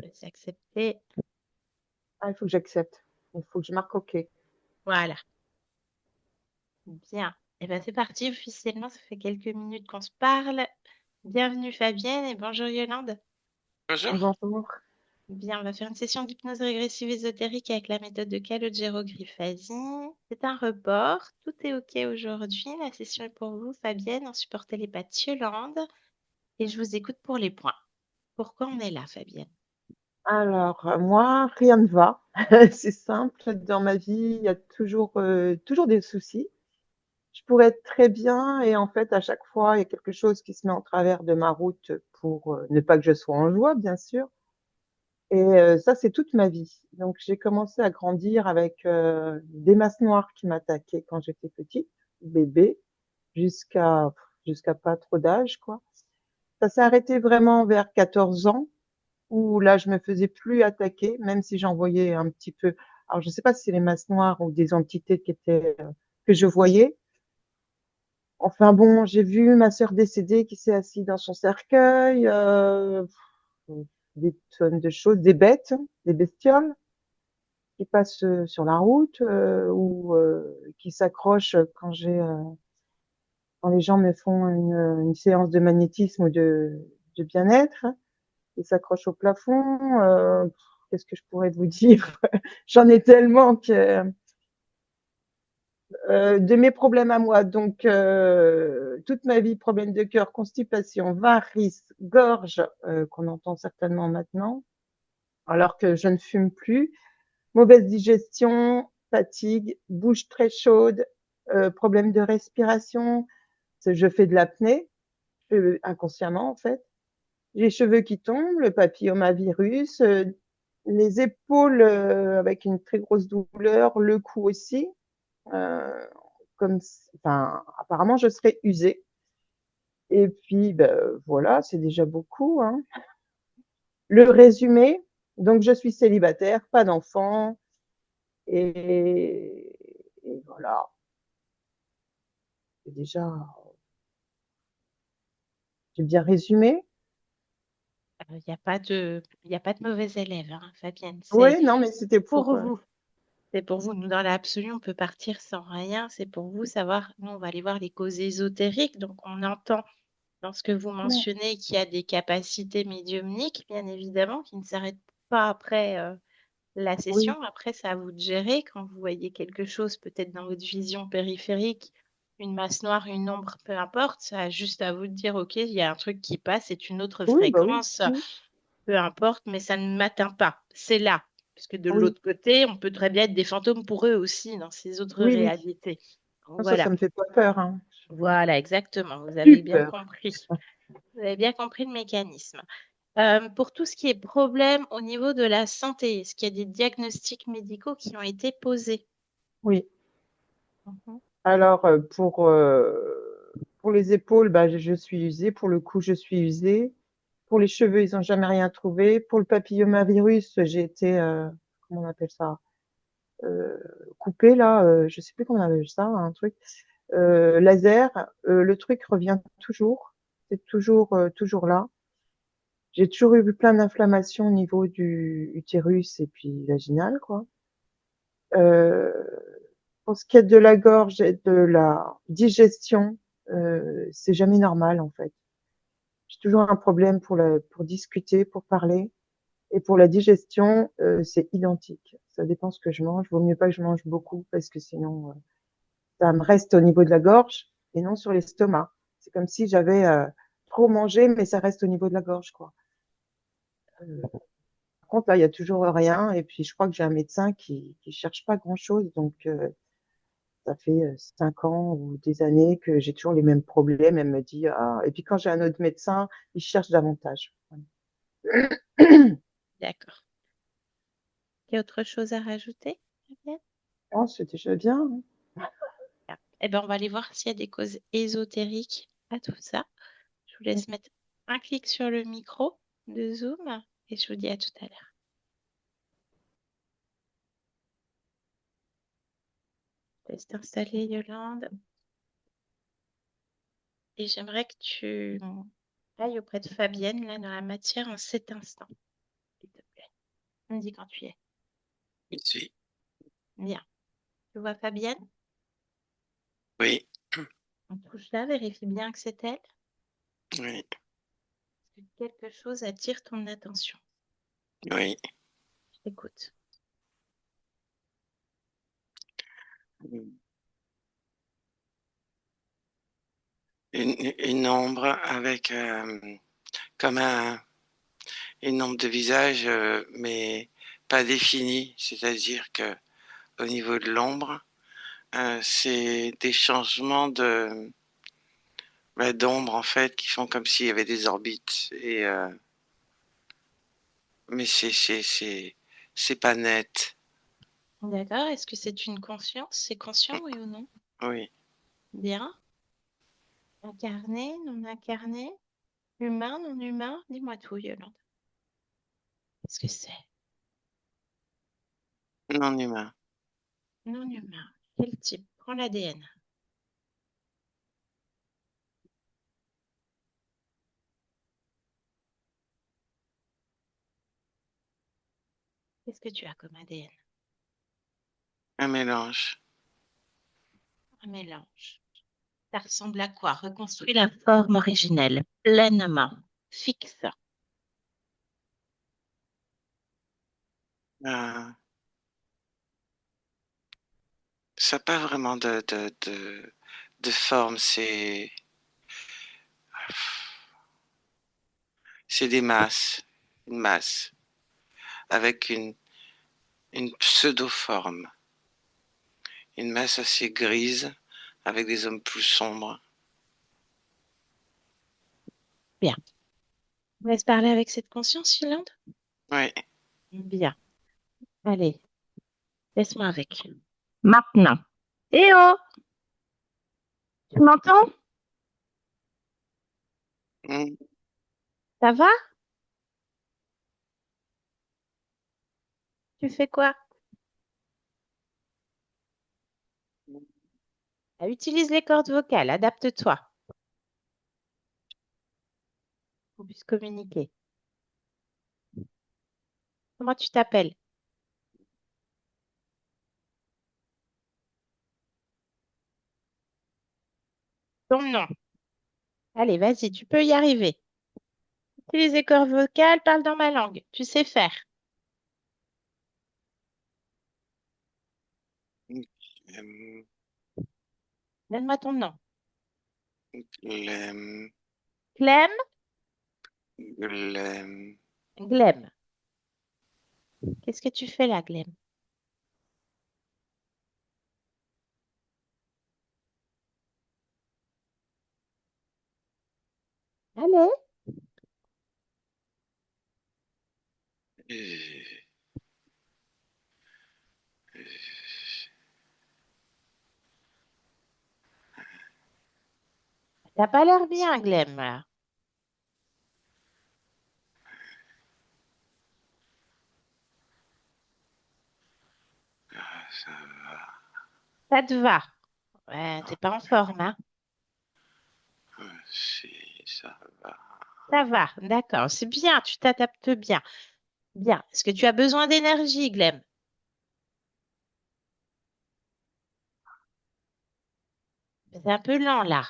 laisse accepter. Ah, il faut que j'accepte. Il faut que je marque OK. Voilà. Bien. Eh ben, c'est parti officiellement. Ça fait quelques minutes qu'on se parle. Bienvenue Fabienne et bonjour Yolande. Bonjour. Bonjour. Bien, on va faire une session d'hypnose régressive ésotérique avec la méthode de Calogero Griffasi. C'est un report. Tout est OK aujourd'hui. La session est pour vous, Fabienne, en support télépathe Yolande. Et je vous écoute pour les points. Pourquoi on est là, Fabienne? Alors, moi, rien ne va. C'est simple. Dans ma vie, il y a toujours des soucis. Je pourrais être très bien et en fait, à chaque fois, il y a quelque chose qui se met en travers de ma route pour ne pas que je sois en joie, bien sûr. Et ça, c'est toute ma vie. Donc, j'ai commencé à grandir avec des masses noires qui m'attaquaient quand j'étais petite, bébé, jusqu'à jusqu'à pas trop d'âge, quoi. Ça s'est arrêté vraiment vers 14 ans, où là, je me faisais plus attaquer, même si j'en voyais un petit peu. Alors, je sais pas si c'est les masses noires ou des entités que je voyais. Enfin bon, j'ai vu ma sœur décédée qui s'est assise dans son cercueil, des tonnes de choses, des bêtes, des bestioles qui passent sur la route ou qui s'accrochent quand les gens me font une séance de magnétisme ou de bien-être. Ils s'accrochent au plafond. Qu'est-ce que je pourrais vous dire? J'en ai tellement que de mes problèmes à moi. Donc, toute ma vie, problème de cœur, constipation, varices, gorge, qu'on entend certainement maintenant, alors que je ne fume plus, mauvaise digestion, fatigue, bouche très chaude, problème de respiration. Je fais de l'apnée, inconsciemment en fait. Les cheveux qui tombent, le papillomavirus, les épaules avec une très grosse douleur, le cou aussi. Euh, enfin, apparemment, je serais usée. Et puis, ben, voilà, c'est déjà beaucoup, hein. Le résumé, donc je suis célibataire, pas d'enfant, et voilà, c'est déjà, j'ai bien résumé. Il n'y a pas de, il a pas de mauvais élèves, hein, Fabienne. C'est Oui, non, mais c'était pour vous. C'est pour vous. Nous, dans l'absolu, on peut partir sans rien. C'est pour vous savoir. Nous, on va aller voir les causes ésotériques. Donc, on entend dans ce que vous mentionnez qu'il y a des capacités médiumniques, bien évidemment, qui ne s'arrêtent pas après la oui, session. Après, c'est à vous de gérer. Quand vous voyez quelque chose, peut-être dans votre vision périphérique, une masse noire, une ombre, peu importe, ça a juste à vous de dire, OK, il y a un truc qui passe, c'est une autre oui, bah oui, fréquence, peu importe, mais ça ne m'atteint pas. C'est là. Parce que de oui, l'autre côté, on peut très bien être des fantômes pour eux aussi dans ces autres oui, oui. réalités. Donc, Non, ça voilà. me fait pas peur, hein. Voilà, exactement. Vous avez Plus bien peur. compris. Vous avez bien compris le mécanisme. Pour tout ce qui est problème au niveau de la santé, est-ce qu'il y a des diagnostics médicaux qui ont été posés? Oui. Mhm. Alors, pour les épaules, bah, je suis usée. Pour le cou, je suis usée. Pour les cheveux, ils ont jamais rien trouvé. Pour le papillomavirus, j'ai été, comment on appelle ça, euh, coupée là. Je sais plus comment on appelle ça, un truc. Laser. Le truc revient toujours. C'est toujours là. J'ai toujours eu plein d'inflammations au niveau du utérus et puis vaginal, quoi. Euh, pour ce qui est de la gorge et de la digestion, c'est jamais normal en fait. J'ai toujours un problème pour discuter, pour parler. Et pour la digestion, c'est identique. Ça dépend ce que je mange. Vaut mieux pas que je mange beaucoup parce que sinon, ça me reste au niveau de la gorge et non sur l'estomac. C'est comme si j'avais trop mangé, mais ça reste au niveau de la gorge, quoi. Par contre, là, il y a toujours rien. Et puis, je crois que j'ai un médecin qui cherche pas grand-chose. Donc, ça fait 5 ans ou des années que j'ai toujours les mêmes problèmes. Elle me dit, ah, et puis quand j'ai un autre médecin, il cherche davantage. D'accord. Il y a autre chose à rajouter, Fabienne? Oh, c'est déjà bien, hein. Bien. Eh bien, on va aller voir s'il y a des causes ésotériques à tout ça. Je vous laisse mettre un clic sur le micro de Zoom et je vous dis à tout à l'heure. Je laisse t'installer, Yolande. Et j'aimerais que tu ailles auprès de Fabienne, là, dans la matière, en cet instant, s'il te plaît. Tu me dis quand tu y es. Ici. Bien. Tu vois Fabienne? Oui, On touche là, vérifie bien que c'est elle. oui, Que quelque chose attire ton attention. oui. Je t'écoute. Une ombre avec comme une ombre de visage, mais pas définie. C'est-à-dire que au niveau de l'ombre, c'est des changements d'ombre en fait qui font comme s'il y avait des orbites. Mais c'est pas net. D'accord. Est-ce que c'est une conscience? C'est conscient, oui ou non? Oui, Bien. Incarné, non incarné? Humain, non humain? Dis-moi tout, Yolande. Qu'est-ce que c'est? non humain. Non humain. Quel type? Prends l'ADN. Qu'est-ce que tu as comme ADN? Un mélange. Un mélange. Ça ressemble à quoi? Reconstruis la forme originelle, pleinement, fixe. Euh, Ça n'a pas vraiment de forme, c'est des masses, une masse, avec une pseudo-forme, une masse assez grise, avec des hommes plus sombres. Bien. On laisse parler avec cette conscience, Yolande? Oui, Bien. Allez, laisse-moi avec. Maintenant. Eh oh, tu m'entends? mm, Ça va? Tu fais quoi? Ah, utilise les cordes vocales, adapte-toi. Qu'on puisse communiquer. Comment tu t'appelles? Ton nom. Allez, vas-y, tu peux y arriver. Utilise les cordes vocales, parle dans ma langue. Tu sais faire. euh, Donne-moi ton nom. Glem, Clem? glem, Glem. Qu'est-ce que tu fais là, Glem? Allez. euh, T'as pas l'air bien, Glem, là. ça va, Ça te va. Ouais, t'es pas en forme, hein? si, ça va. Ça va, d'accord. C'est bien, tu t'adaptes bien. Bien. Est-ce que tu as besoin d'énergie, Glem? C'est un peu lent, là.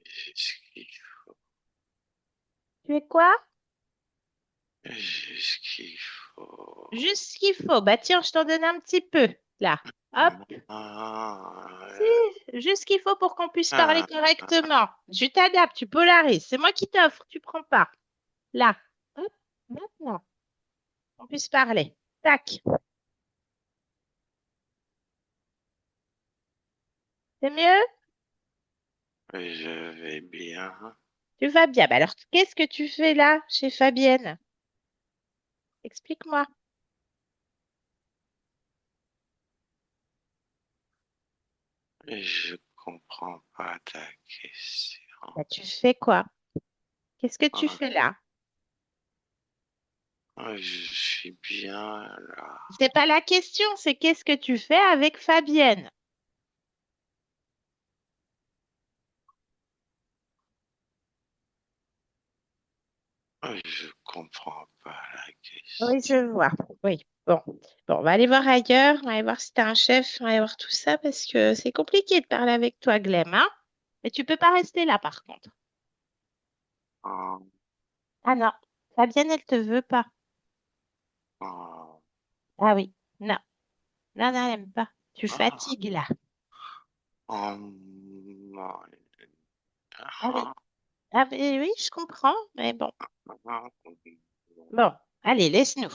J'ai ce qu'il Tu es quoi? j'ai ce qu'il faut. Juste ce qu'il faut. Bah tiens, je t'en donne un petit peu, là. Hop. Ah, Si, juste ce qu'il faut pour qu'on puisse parler ah, correctement. Tu t'adaptes, tu polarises. C'est moi qui t'offre, tu prends pas. Là. Hop. Maintenant, on puisse parler. Tac. C'est mieux? je vais bien. Tu vas bien. Bah alors, qu'est-ce que tu fais là, chez Fabienne? Explique-moi. Je comprends pas ta question. Bah, tu fais quoi? Qu'est-ce que tu Ah, fais là? je suis bien là. C'est pas la question, c'est qu'est-ce que tu fais avec Fabienne? Je comprends pas la Oui, je question. vois. Oui. Bon. Bon, on va aller voir ailleurs. On va aller voir si t'as un chef. On va aller voir tout ça parce que c'est compliqué de parler avec toi, Glem, hein? Mais tu peux pas rester là, par contre. Oh, Ah non. Fabienne, elle te veut pas. oh, Ah oui. Non. Non, non, elle aime pas. Tu oh, fatigues, là. oh, my Ah oui. God. Ah oui, oui, je comprends. Mais bon. Oh, Bon. Allez, laisse-nous.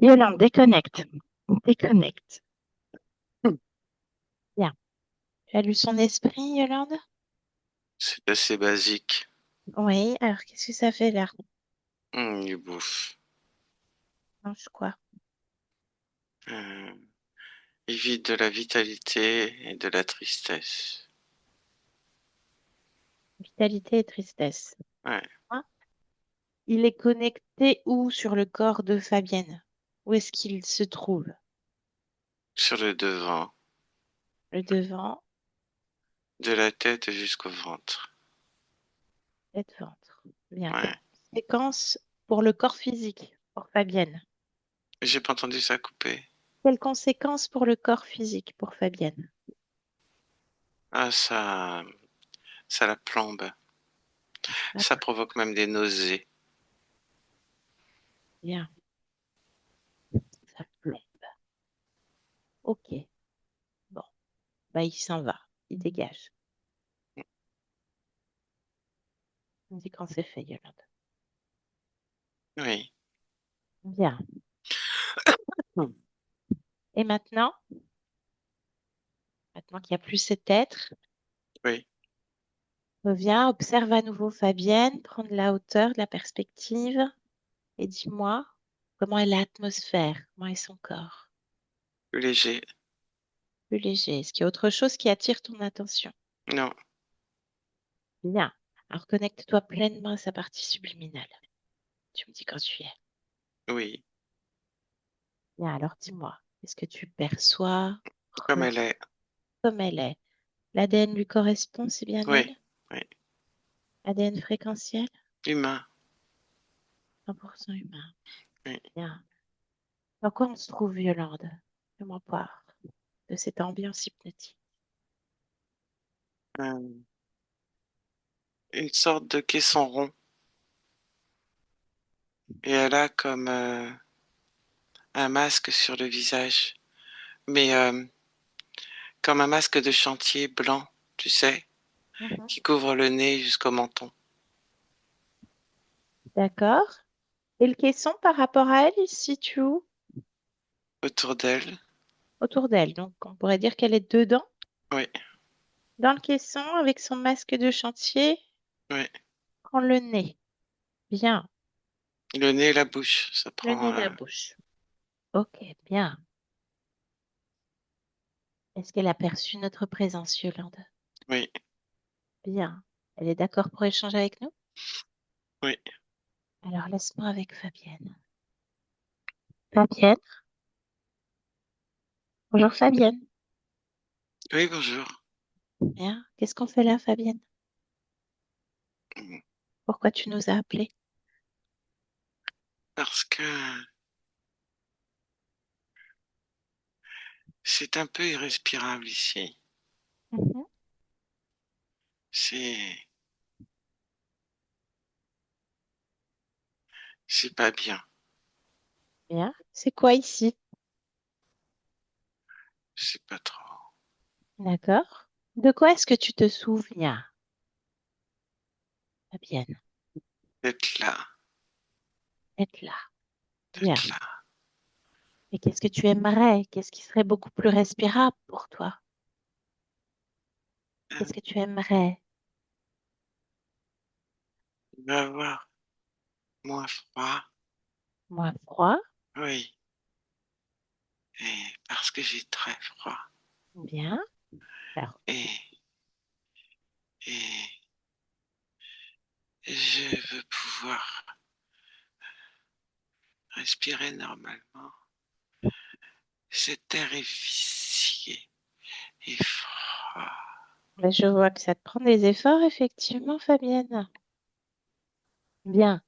Yolande, déconnecte. Déconnecte. Bien. Tu as lu son esprit, Yolande? c'est assez basique. Oui. Alors, qu'est-ce que ça fait là? Il bouffe. Mange quoi? Euh, il vide de la vitalité et de la tristesse. Vitalité et tristesse. Ouais, Hein. Il est connecté où sur le corps de Fabienne? Où est-ce qu'il se trouve? sur le devant, Le devant, de la tête jusqu'au ventre. tête, ventre. Bien. Quelle Ouais. conséquence pour le corps physique, pour Fabienne? J'ai pas entendu ça couper. Quelles conséquences pour le corps physique, pour Fabienne? Ah, ça la plombe. Ah, Ça provoque même des nausées. bien. Ça plombe. Ok. Bon. Bah, il s'en va. Il dégage. On dit quand c'est fait, Yolande. Oui. Bien. Hmm. Et maintenant qu'il n'y a plus cet être, Oui. reviens, observe à nouveau Fabienne, prends de la hauteur, de la perspective et dis-moi comment est l'atmosphère, comment est son corps. Plus léger. Plus léger. Est-ce qu'il y a autre chose qui attire ton attention? Non. Bien. Alors connecte-toi pleinement à sa partie subliminale. Tu me dis quand tu y es. Oui. Bien, alors dis-moi, est-ce que tu perçois, Comme elle ressens est. comme elle est? L'ADN lui correspond, c'est bien Oui. elle? Oui. ADN fréquentiel? Humain. 100% humain. Oui. Bien. Dans quoi on se trouve, Yolande? Fais-moi part de cette ambiance hypnotique. Euh, une sorte de caisson rond. Et elle a comme un masque sur le visage. Mais comme un masque de chantier blanc, tu sais, Mhm. qui couvre le nez jusqu'au menton. D'accord. Et le caisson par rapport à elle, il se situe où? Autour d'elle. Autour d'elle. Donc, on pourrait dire qu'elle est dedans, Oui. dans le caisson, avec son masque de chantier, Oui. prend le nez. Bien. Le nez et la bouche. Ça Le nez prend. et la bouche. Ok, bien. Est-ce qu'elle a perçu notre présence, Yolande? Oui. Bien. Elle est d'accord pour échanger avec nous? Oui. Alors, laisse-moi avec Fabienne. Fabienne? Bonjour, Fabienne. Oui, bonjour. Bien. Qu'est-ce qu'on fait là, Fabienne? Mm. Pourquoi tu nous as appelés? Parce que c'est un peu irrespirable ici. Mhm. C'est, c'est pas bien. Bien. C'est quoi ici? C'est pas trop. D'accord. De quoi est-ce que tu te souviens, Fabienne? D'être là. Être là. Bien. D'être là. Et qu'est-ce que tu aimerais? Qu'est-ce qui serait beaucoup plus respirable pour toi? Qu'est-ce que tu aimerais? Il va avoir moins froid. Moins froid? Oui. Et parce que j'ai très froid. Bien. Alors, Et, et je veux pouvoir respirer normalement. Cet air est vicié et froid. ben, je vois que ça te prend des efforts, effectivement, Fabienne. Bien.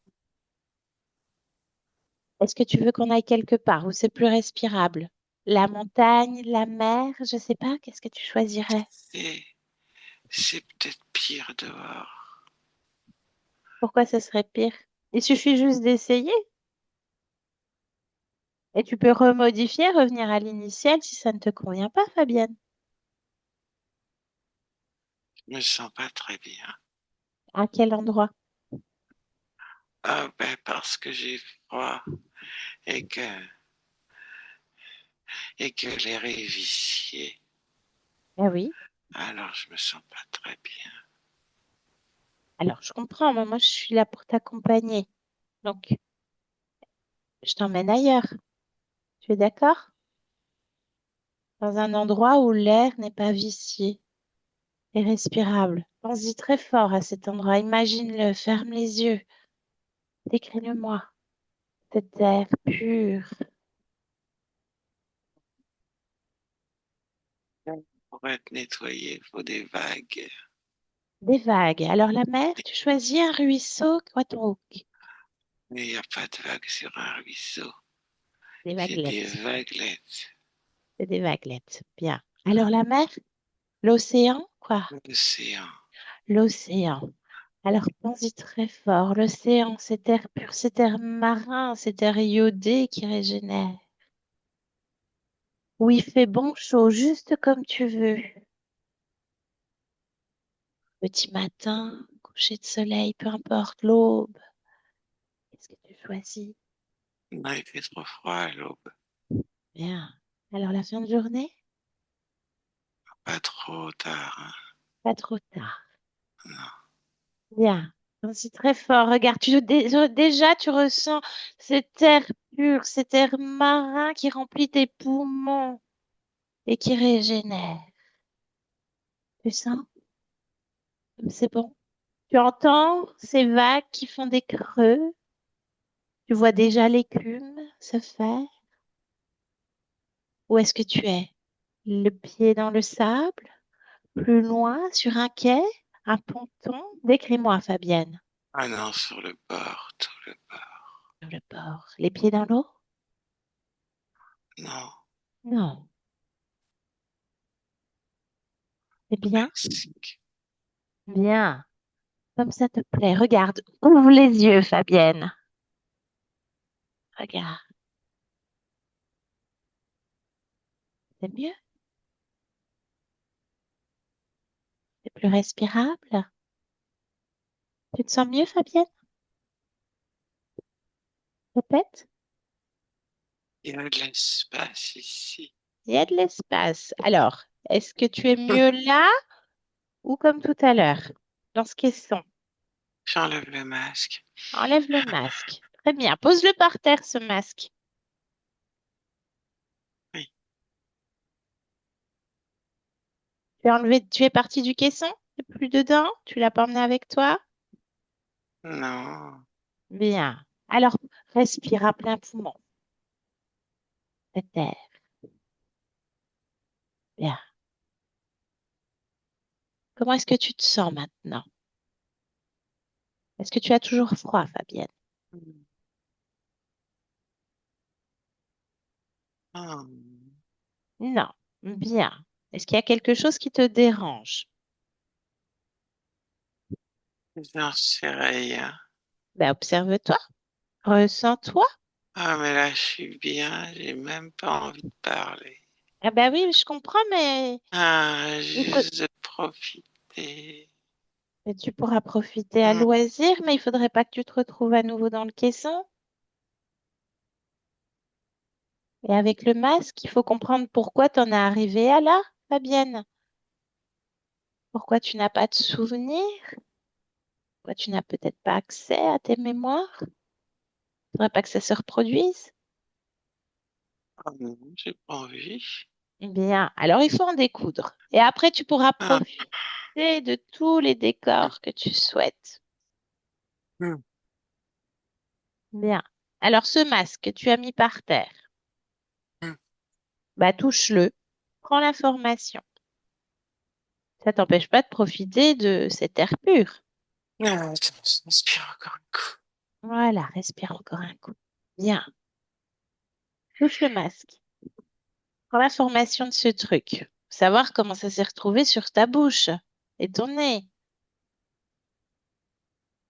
Est-ce que tu veux qu'on aille quelque part où c'est plus respirable? La montagne, la mer, je sais pas, qu'est-ce que tu choisirais? C'est, c'est peut-être pire dehors. Pourquoi ce serait pire? Il suffit juste d'essayer et tu peux remodifier, revenir à l'initial si ça ne te convient pas, Fabienne. Je me sens pas très bien. À quel endroit? Ah ben parce que j'ai froid et que, et que l'air est vicié. Eh oui. Alors je me sens pas très bien. Alors, je comprends, mais moi, je suis là pour t'accompagner. Donc, je t'emmène ailleurs. Tu es d'accord? Dans un endroit où l'air n'est pas vicié et respirable. Pense-y très fort à cet endroit. Imagine-le, ferme les yeux. Décris-le-moi. Cet air pur. Pour être nettoyé, il faut des vagues. Des vagues. Alors, la mer, tu choisis un ruisseau, quoi donc? Mais il n'y a pas de vagues sur un ruisseau. Des C'est des vaguelettes. vaguelettes. C'est des vaguelettes. Bien. Alors, la mer, l'océan, quoi? L'océan. L'océan. Alors, pense-y très fort. L'océan, cet air pur, cet air marin, cet air iodé qui régénère. Où il fait bon chaud, juste comme tu veux. Petit matin, coucher de soleil, peu importe, l'aube. Qu'est-ce que tu choisis? Non, il fait trop froid à l'aube. Bien. Alors, la fin de journée? Pas trop tard, hein. Pas trop tard. Non. Bien. Pense-y très fort. Regarde, déjà, tu ressens cet air pur, cet air marin qui remplit tes poumons et qui régénère. Tu sens? C'est bon. Tu entends ces vagues qui font des creux. Tu vois déjà l'écume se faire. Où est-ce que tu es? Le pied dans le sable? Plus loin, sur un quai? Un ponton? Décris-moi, Fabienne. Ah non, sur le bord, tout le bord. Sur le bord. Les pieds dans l'eau? Non, Non. C'est bien? presque. Bien. Comme ça te plaît. Regarde. Ouvre les yeux, Fabienne. Regarde. C'est mieux? C'est plus respirable? Tu te sens mieux, Fabienne? Répète. Il y a de l'espace ici. Il y a de l'espace. Alors, est-ce que tu es mieux là ou comme tout à l'heure, dans ce caisson? J'enlève le masque. Enlève le masque. Très bien. Pose-le par terre, ce masque. Oui. Tu es parti du caisson? Tu n'es plus dedans? Tu l'as pas emmené avec toi? Non. Bien. Alors, respire à plein poumon. Cet air. Bien. Comment est-ce que tu te sens maintenant? Est-ce que tu as toujours froid, Fabienne? Oh, Non. Bien. Est-ce qu'il y a quelque chose qui te dérange? j'en sais rien. Ben, observe-toi. Ressens-toi. Ah, mais là, je suis bien. J'ai même pas envie de parler. Ah ben oui, je comprends, mais Ah, il faut... juste de profiter. mais tu pourras profiter à Hmm. loisir, mais il faudrait pas que tu te retrouves à nouveau dans le caisson. Et avec le masque, il faut comprendre pourquoi tu en es arrivée à là, Fabienne. Pourquoi tu n'as pas de souvenirs? Pourquoi tu n'as peut-être pas accès à tes mémoires? Il faudrait pas que ça se reproduise. Ah non, j'ai pas envie. Bien, alors il faut en découdre. Et après, tu pourras Ah. profiter de tous les décors que tu souhaites. Hmm. Bien. Alors, ce masque que tu as mis par terre, Hmm. bah, touche-le. Prends l'information. Ça t'empêche pas de profiter de cet air pur. Ah, attends, je m'inspire encore un coup. Voilà, respire encore un coup. Bien. touche le masque. Prends l'information de ce truc. Savoir comment ça s'est retrouvé sur ta bouche et ton nez.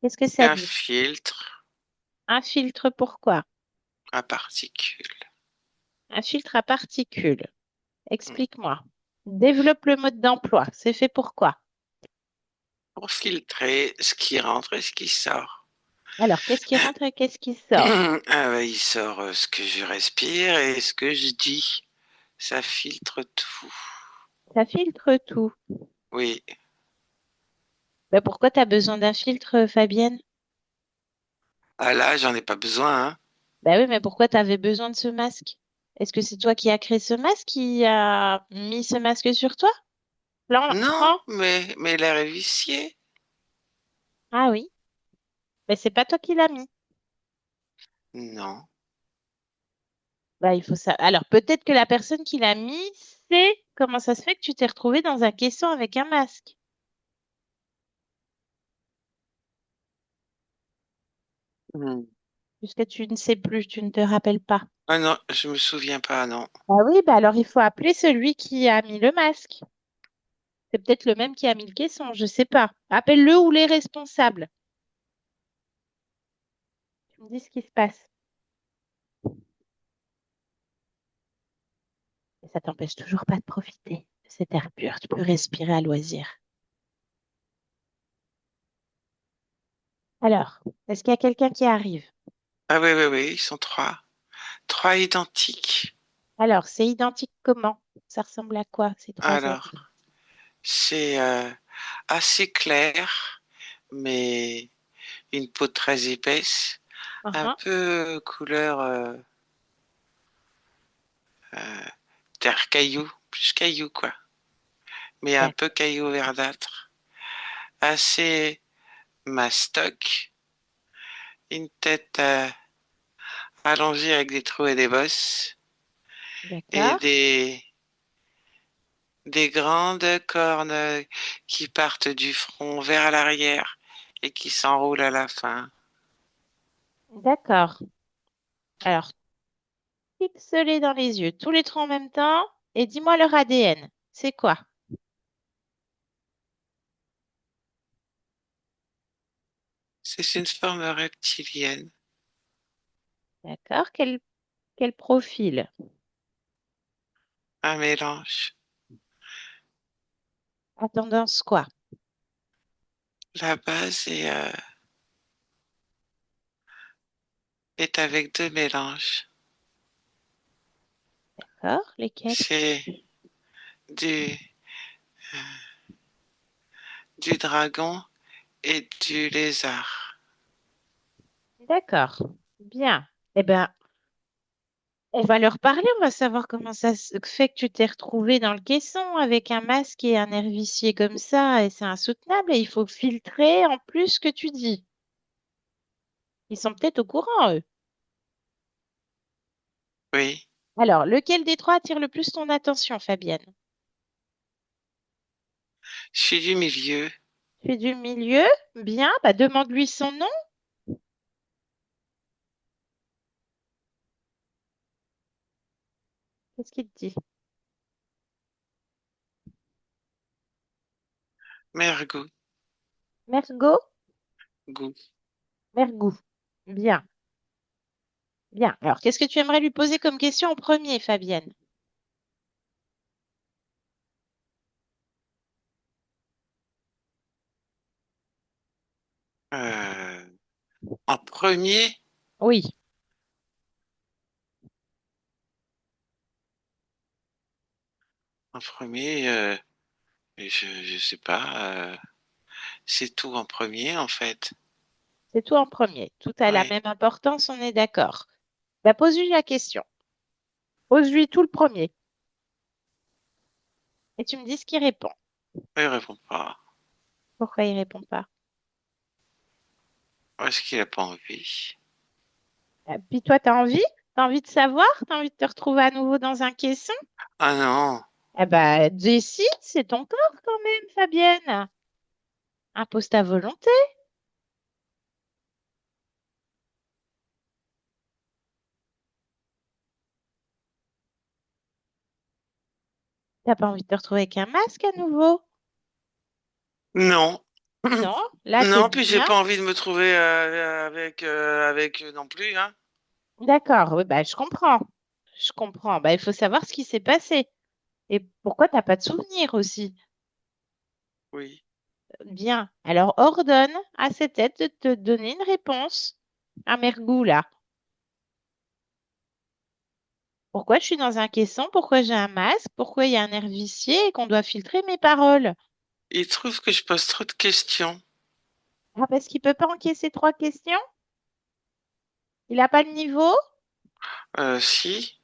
Qu'est-ce que ça Un dit? filtre Un filtre pourquoi? à particules. Un filtre à particules. Explique-moi. Développe le mode d'emploi. C'est fait pourquoi? Pour filtrer ce qui rentre et ce qui sort. Alors, qu'est-ce qui rentre et qu'est-ce qui sort? Ah bah, il sort ce que je respire et ce que je dis. Ça filtre tout. Ça filtre tout. Oui. Ben, pourquoi tu as besoin d'un filtre, Fabienne? Ah là, j'en ai pas besoin, hein. Ben oui, mais pourquoi tu avais besoin de ce masque? Est-ce que c'est toi qui as créé ce masque, qui a mis ce masque sur toi? Non, Prends. mais l'air est vicié. Ah oui, mais c'est pas toi qui l'as mis. Non. Bah, il faut ça. Alors, peut-être que la personne qui l'a mis sait comment ça se fait que tu t'es retrouvé dans un caisson avec un masque. Hmm. Puisque tu ne sais plus, tu ne te rappelles pas. Ah non, je me souviens pas, non. Ah oui, bah alors il faut appeler celui qui a mis le masque. C'est peut-être le même qui a mis le caisson, je sais pas. Appelle-le ou les responsables. Tu me dis ce qui se passe. Et ça t'empêche toujours pas de profiter de cet air pur. Tu peux respirer à loisir. Alors, est-ce qu'il y a quelqu'un qui arrive? Ah oui, oui, oui, ils sont trois. Trois identiques. Alors, c'est identique comment? Ça ressemble à quoi, ces trois Alors, êtres? c'est assez clair, mais une peau très épaisse, un Uhum. peu couleur euh, terre caillou, plus caillou quoi, mais un peu D'accord. caillou verdâtre, assez mastoc, une tête allongée avec des trous et des bosses, et D'accord. des grandes cornes qui partent du front vers l'arrière et qui s'enroulent à la fin. D'accord. Alors, fixe-les dans les yeux, tous les trois en même temps, et dis-moi leur ADN. C'est quoi? C'est une forme reptilienne, D'accord. Quel profil? un mélange. À tendance quoi? La base est avec deux mélanges. D'accord. Lesquels? C'est du, du dragon et du lézard. D'accord. Bien. Eh bien, on va leur parler, on va savoir comment ça se fait que tu t'es retrouvé dans le caisson avec un masque et un air vicié comme ça, et c'est insoutenable, et il faut filtrer en plus ce que tu dis. Ils sont peut-être au courant, eux. Oui, Alors, lequel des trois attire le plus ton attention, Fabienne? je suis du milieu. Tu es du milieu? Bien, bah demande-lui son nom. Qu'est-ce qu'il te dit? Mergot, Mergot? goût. Mergou. Bien, bien. Alors, qu'est-ce que tu aimerais lui poser comme question en premier, Fabienne? Euh, en premier, Oui, en premier, je sais pas. C'est tout en premier en fait. c'est tout en premier. Tout a la Oui, même importance, on est d'accord. Bah, pose-lui la question. Pose-lui tout le premier. Et tu me dis ce qu'il répond. il répond pas. Pourquoi il répond pas? Est-ce qu'il a pas envie? Puis toi, t'as envie? T'as envie de savoir? T'as envie de te retrouver à nouveau dans un caisson? Ah non, Eh ben, décide, c'est ton corps quand même, Fabienne. Impose ta volonté. T'as pas envie de te retrouver avec un masque à nouveau? Non. Non? Là, t'es Non, puis j'ai bien? pas envie de me trouver avec eux non plus, hein. D'accord, oui, bah, je comprends. Je comprends. Bah, il faut savoir ce qui s'est passé. Et pourquoi t'as pas de souvenir aussi? Oui. Bien. Alors, ordonne à cette tête de te donner une réponse. Un mergou, là. Pourquoi je suis dans un caisson? Pourquoi j'ai un masque? Pourquoi il y a un air vicié et qu'on doit filtrer mes paroles? Il trouve que je pose trop de questions. Ah, parce qu'il peut pas encaisser 3 questions? Il n'a pas le niveau? Si.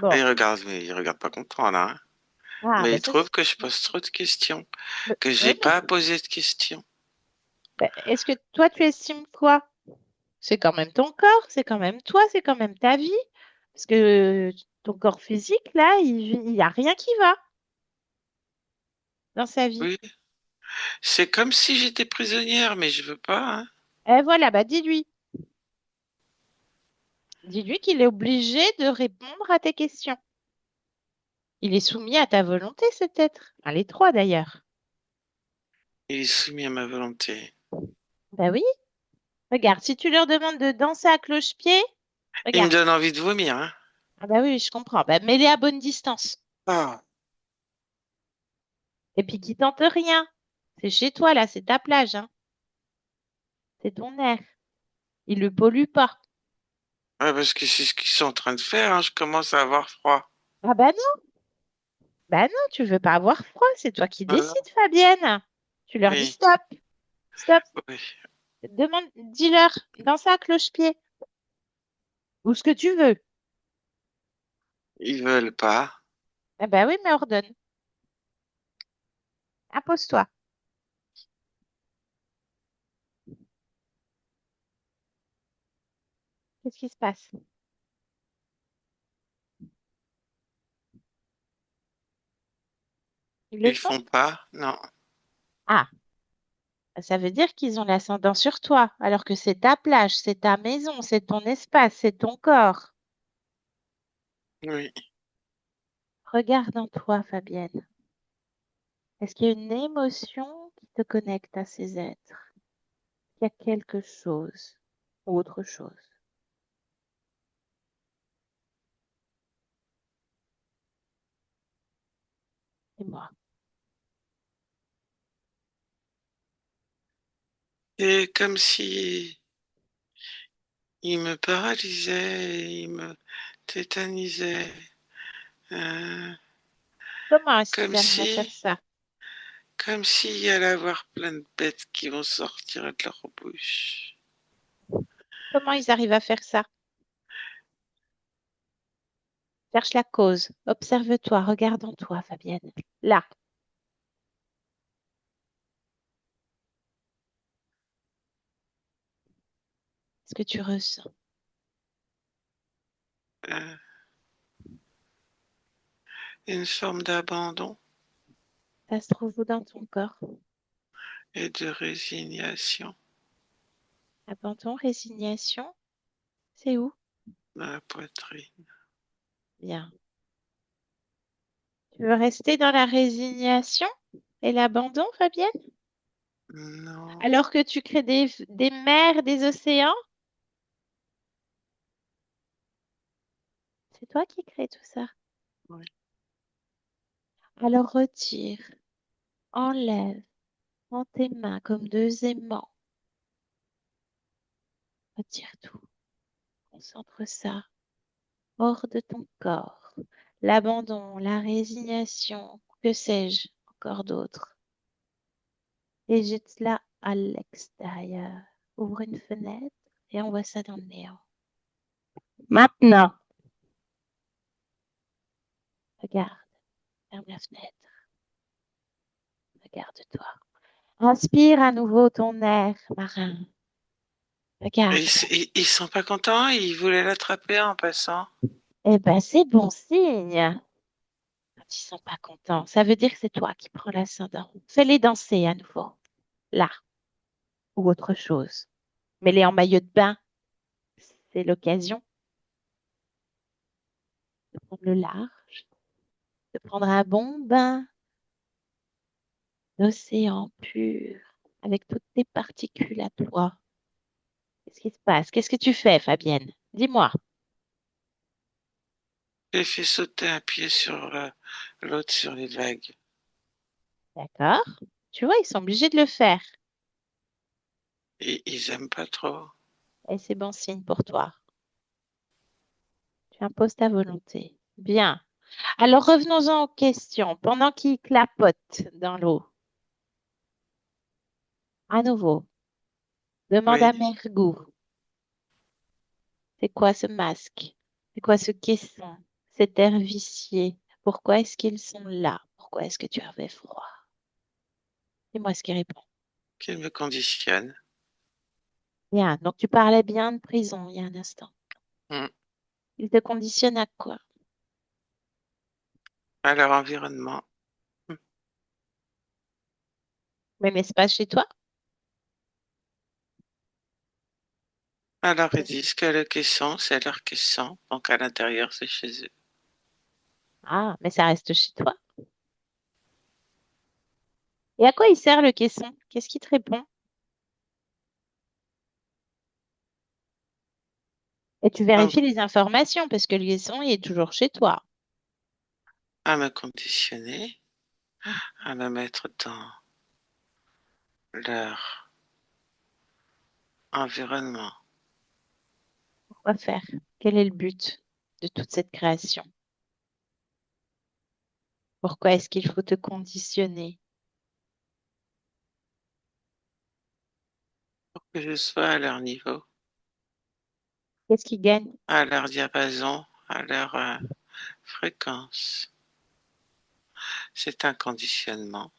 Bon. Mais il regarde pas content, là, hein. Ah, Mais bah il ça, trouve que je pose trop de questions, que oui, j'ai mais pas posé de questions. est-ce que toi, tu estimes quoi? C'est quand même ton corps, c'est quand même toi, c'est quand même ta vie. Parce que ton corps physique, là, il y a rien qui va dans sa vie. Oui. C'est comme si j'étais prisonnière, mais je veux pas, hein. Et voilà, bah dis-lui. Dis-lui qu'il est obligé de répondre à tes questions. Il est soumis à ta volonté, cet être. Enfin, les trois, d'ailleurs. Il est soumis à ma volonté. Bah oui. Regarde, si tu leur demandes de danser à cloche-pied, Il me regarde. donne envie de vomir, hein. Ah bah oui, je comprends. Bah mets-les à bonne distance. Ah, Et puis qui tente rien. C'est chez toi, là, c'est ta plage, hein. C'est ton air. Il le pollue pas. ouais, parce que c'est ce qu'ils sont en train de faire, hein. Je commence à avoir froid. Ah bah non. Bah non, tu veux pas avoir froid, c'est toi qui Voilà. décides, Fabienne. Tu leur dis Oui, stop, stop. oui. Demande, dis-leur, danser à cloche-pied. Ou ce que tu veux. Ils veulent pas. Ah bah oui, mais ordonne. Impose-toi. Qu'est-ce qui se passe? Ils le Ils font? font pas. Non. Ah, ça veut dire qu'ils ont l'ascendant sur toi, alors que c'est ta plage, c'est ta maison, c'est ton espace, c'est ton corps. Oui. Regarde en toi, Fabienne. Est-ce qu'il y a une émotion qui te connecte à ces êtres? Il y a quelque chose ou autre chose? Et moi. Et comme si il me paralysait, il me tétanisait. Euh, Comment est-ce comme qu'ils arrivent à si, faire ça? comme s'il y allait avoir plein de bêtes qui vont sortir de leur bouche. Comment ils arrivent à faire ça? Cherche la cause. Observe-toi, regarde en toi, Fabienne. Là, ce que tu ressens. Euh, une forme d'abandon Ça se trouve où dans ton corps? et de résignation Abandon, résignation, c'est où? dans la poitrine. Bien. Tu veux rester dans la résignation et l'abandon, Fabienne? Non, Alors que tu crées des mers, des océans? C'est toi qui crées tout ça. oui. Alors retire, enlève en tes mains comme deux aimants. Retire tout. Concentre ça hors de ton corps. L'abandon, la résignation, que sais-je, encore d'autres. Et jette cela à l'extérieur. Ouvre une fenêtre et envoie ça dans le néant. Maintenant, regarde, ferme la fenêtre, regarde-toi. Inspire à nouveau ton air marin. Et Regarde. ils sont pas contents, ils voulaient l'attraper en passant. Eh ben, c'est bon signe. Quand ils sont pas contents, ça veut dire que c'est toi qui prends l'ascendant. Fais-les danser à nouveau, là, ou autre chose. Mets-les en maillot de bain. C'est l'occasion de prendre le large, de prendre un bon bain d'océan pur avec toutes tes particules à toi. Qu'est-ce qui se passe? Qu'est-ce que tu fais, Fabienne? Dis-moi. J'ai fait sauter un pied sur l'autre sur les vagues. D'accord? Tu vois, ils sont obligés de le faire. Et ils aiment pas trop. Et c'est bon signe pour toi. Tu imposes ta volonté. Bien. Alors revenons-en aux questions. Pendant qu'il clapote dans l'eau, à nouveau, demande Oui, à Mergou, c'est quoi ce masque? C'est quoi ce caisson? Cet air vicié? Pourquoi est-ce qu'ils sont là? Pourquoi est-ce que tu avais froid? Dis-moi ce qu'il répond. qu'ils me conditionnent. Bien. Donc tu parlais bien de prison il y a un instant. Hmm. Il te conditionne à quoi? À leur environnement. Hmm. Même espace chez toi? Alors ils disent que le caisson, c'est leur caisson. Donc à l'intérieur, c'est chez eux. Ah, mais ça reste chez toi. Et à quoi il sert le caisson? Qu'est-ce qui te répond? Et tu À, vérifies les informations parce que le caisson, il est toujours chez toi. à me conditionner, Hmm. à me mettre dans leur environnement. Quoi faire? Quel est le but de toute cette création? Pourquoi est-ce qu'il faut te conditionner? Pour que je sois à leur niveau, Qu'est-ce qui gagne? à leur diapason, à leur fréquence. C'est un conditionnement.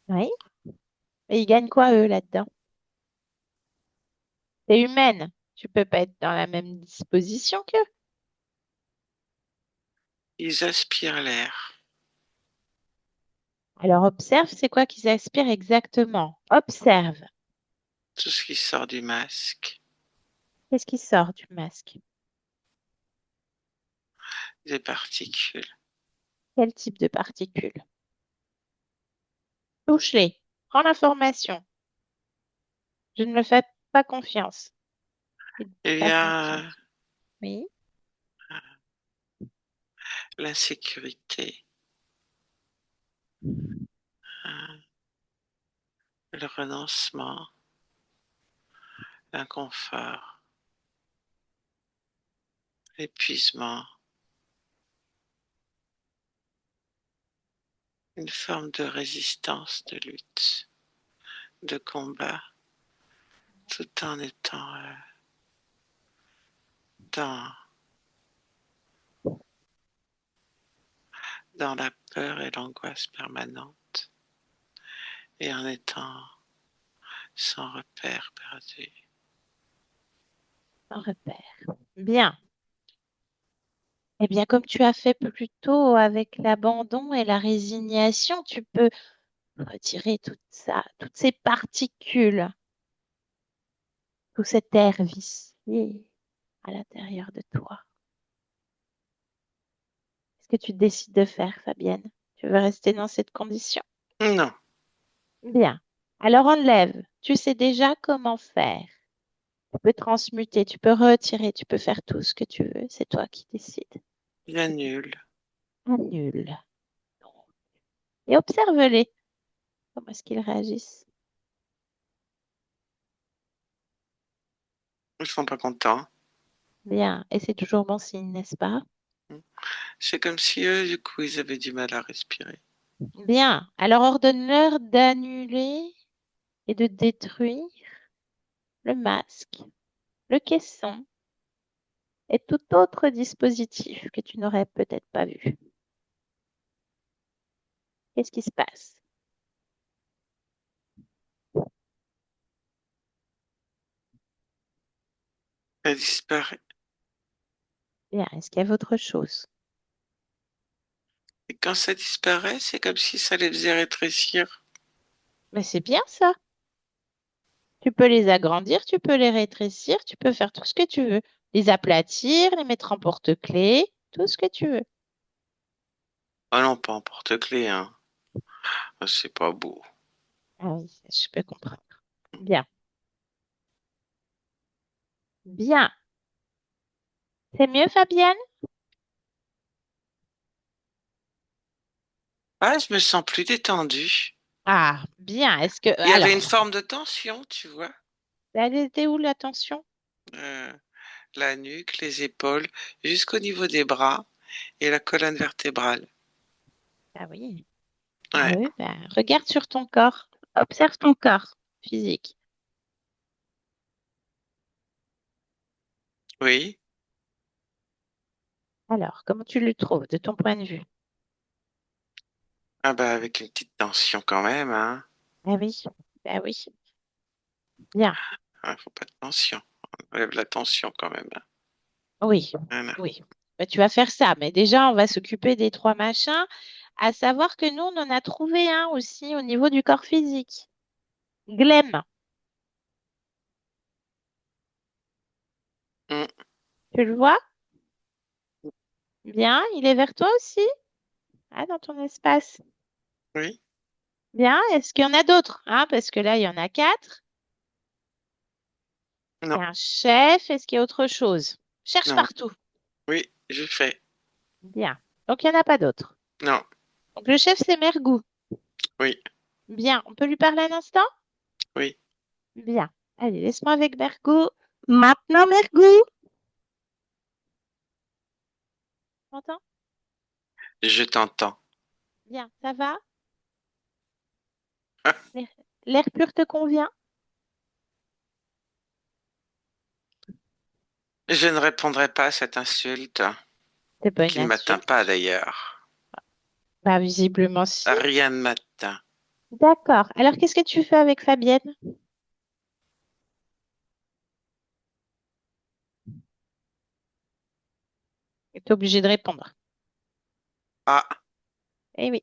Oui. Et ils gagnent quoi, eux, là-dedans? T'es humaine. Tu peux pas être dans la même disposition qu'eux. Ils aspirent l'air. Alors observe, c'est quoi qu'ils aspirent exactement? Observe. Tout ce qui sort du masque. Qu'est-ce qui sort du masque? Des particules. Quel type de particules? Touche-les. Prends l'information. Je ne me fais pas confiance. Il Il y pas a confiance. Oui. l'insécurité, hein, le renoncement, l'inconfort, l'épuisement, une forme de résistance, de lutte, de combat, tout en étant dans, dans la peur et l'angoisse permanente et en étant sans repère perdu. Un repère. Bien. Eh bien, comme tu as fait plus tôt avec l'abandon et la résignation, tu peux retirer tout ça, toutes ces particules, tout cet air vicié à l'intérieur de toi. Qu'est-ce que tu décides de faire, Fabienne? Tu veux rester dans cette condition? Non, Bien. Alors enlève. Tu sais déjà comment faire. Tu peux transmuter, tu peux retirer, tu peux faire tout ce que tu veux. C'est toi qui décides. j'annule. Annule. Et observe-les. Comment est-ce qu'ils réagissent? Ils sont pas contents. Bien. Et c'est toujours bon signe, n'est-ce pas? C'est comme si eux, du coup, ils avaient du mal à respirer. Bien. Alors ordonne-leur d'annuler et de détruire le masque, le caisson et tout autre dispositif que tu n'aurais peut-être pas vu. Qu'est-ce qui se passe? Ça disparaît. Bien. Est-ce qu'il y a autre chose? Et quand ça disparaît, c'est comme si ça les faisait rétrécir. Mais c'est bien ça. Tu peux les agrandir, tu peux les rétrécir, tu peux faire tout ce que tu veux. Les aplatir, les mettre en porte-clés, tout ce que tu veux. Ah non, pas en porte-clés, hein. Ah, c'est pas beau. Ah oui, je peux comprendre. Bien, bien. C'est mieux, Fabienne? Ah, je me sens plus détendue. Ah, bien. Est-ce que... Il y avait une Alors, forme de tension, tu vois. elle était où la tension? Euh, la nuque, les épaules, jusqu'au niveau des bras et la colonne vertébrale. Ah oui. Ah Ouais, oui, bah, regarde sur ton corps. Observe ton corps physique. oui. Alors, comment tu le trouves de ton point de vue? Ah bah avec une petite tension quand même, hein. Ah oui, ah oui. Bien. Ah, faut pas de tension. On enlève la tension quand même, hein. Oui, Voilà. oui. Bah, tu vas faire ça. Mais déjà, on va s'occuper des trois machins. À savoir que nous, on en a trouvé un aussi au niveau du corps physique. Glem. Mm, Tu le vois? Bien. Il est vers toi aussi? Ah, dans ton espace. oui. Bien. Est-ce qu'il y en a d'autres? Hein, parce que là, il y en a quatre. Il Non, y a un chef. Est-ce qu'il y a autre chose? Cherche non. partout. Oui, je fais. Bien. Donc, il n'y en a pas d'autres. Non, Donc, le chef, c'est Mergou. oui, Bien. On peut lui parler un instant? oui. Bien. Allez, laisse-moi avec Mergou. Maintenant, Mergou. Tu m'entends? Je t'entends. Bien. Ça va? L'air l'air pur te convient? Je ne répondrai pas à cette insulte, C'est pas une qui ne m'atteint insulte. pas d'ailleurs. Bah, visiblement, si. Rien ne m'atteint. D'accord. Alors, qu'est-ce que tu fais avec Fabienne? Tu es obligé de répondre. Ah, Eh oui,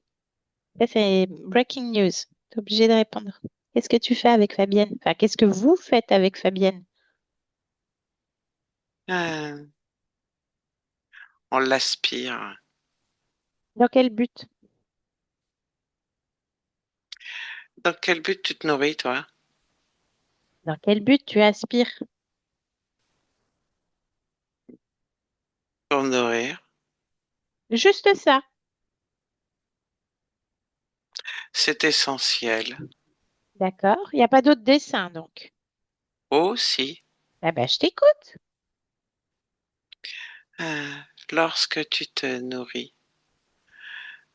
ça c'est breaking news. Tu es obligé de répondre. Qu'est-ce que tu fais avec Fabienne? Enfin, qu'est-ce que vous faites avec Fabienne? euh, on l'aspire. Dans quel but? Dans quel but tu te nourris, toi? Dans quel but tu aspires? Pour me nourrir. Juste ça. C'est essentiel. D'accord. Il n'y a pas d'autre dessin, donc. Aussi, Ah ben, je t'écoute. euh, lorsque tu te nourris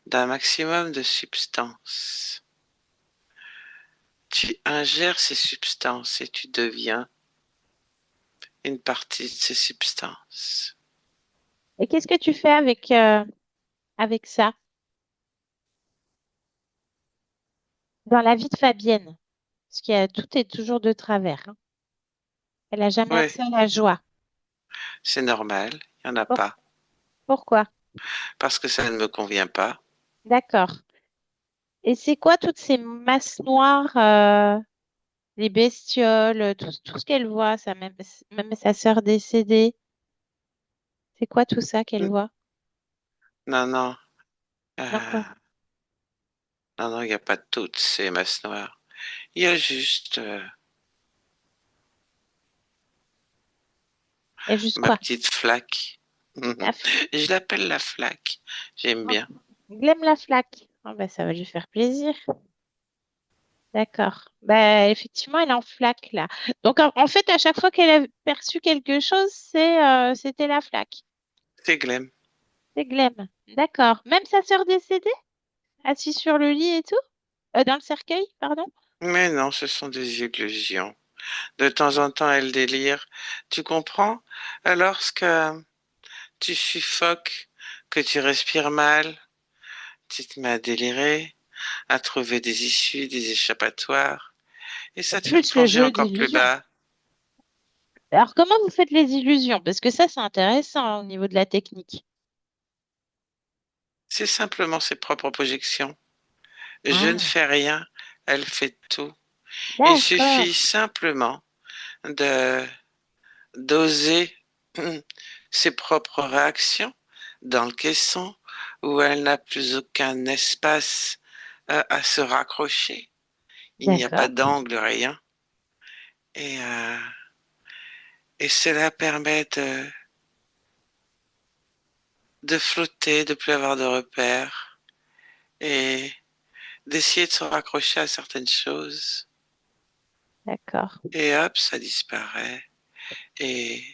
d'un maximum de substances, tu ingères ces substances et tu deviens une partie de ces substances. Et qu'est-ce que tu fais avec ça dans la vie de Fabienne? Parce que tout est toujours de travers, hein. Elle n'a jamais Oui, accès à la joie. c'est normal, il n'y en a Pour- pas. pourquoi? Parce que ça ne me convient pas. D'accord. Et c'est quoi toutes ces masses noires, les bestioles, tout ce qu'elle voit, ça, même sa sœur décédée, c'est quoi tout ça qu'elle voit? Non, non, Non, quoi? euh, non, non, il n'y a pas toutes ces masses noires. Il y a juste Et juste ma quoi? petite flaque. La f- Je l'appelle la flaque. J'aime oh, bien. Glem la flaque. Oh, bah, ça va lui faire plaisir. D'accord. Bah, effectivement, elle est en flaque là. Donc, en fait, à chaque fois qu'elle a perçu quelque chose, c'était la flaque. C'est Glem. C'est Glem. D'accord. Même sa sœur décédée, assise sur le lit et tout? Dans le cercueil, pardon? Mais non, ce sont des illusions. De temps en temps, elle délire. Tu comprends? Lorsque tu suffoques, que tu respires mal, tu te mets à délirer, à trouver des issues, des échappatoires, et ça te fait Plus le plonger jeu encore plus d'illusion. bas. Alors, comment vous faites les illusions? Parce que ça, c'est intéressant hein, au niveau de la technique. C'est simplement ses propres projections. Je ne Ah, fais rien, elle fait tout. Il d'accord. suffit simplement de d'oser ses propres réactions dans le caisson où elle n'a plus aucun espace à se raccrocher. Il n'y a pas D'accord, d'angle, rien. Et, et cela permet de flotter, de plus avoir de repères et d'essayer de se raccrocher à certaines choses. d'accord. Et hop, ça disparaît. Et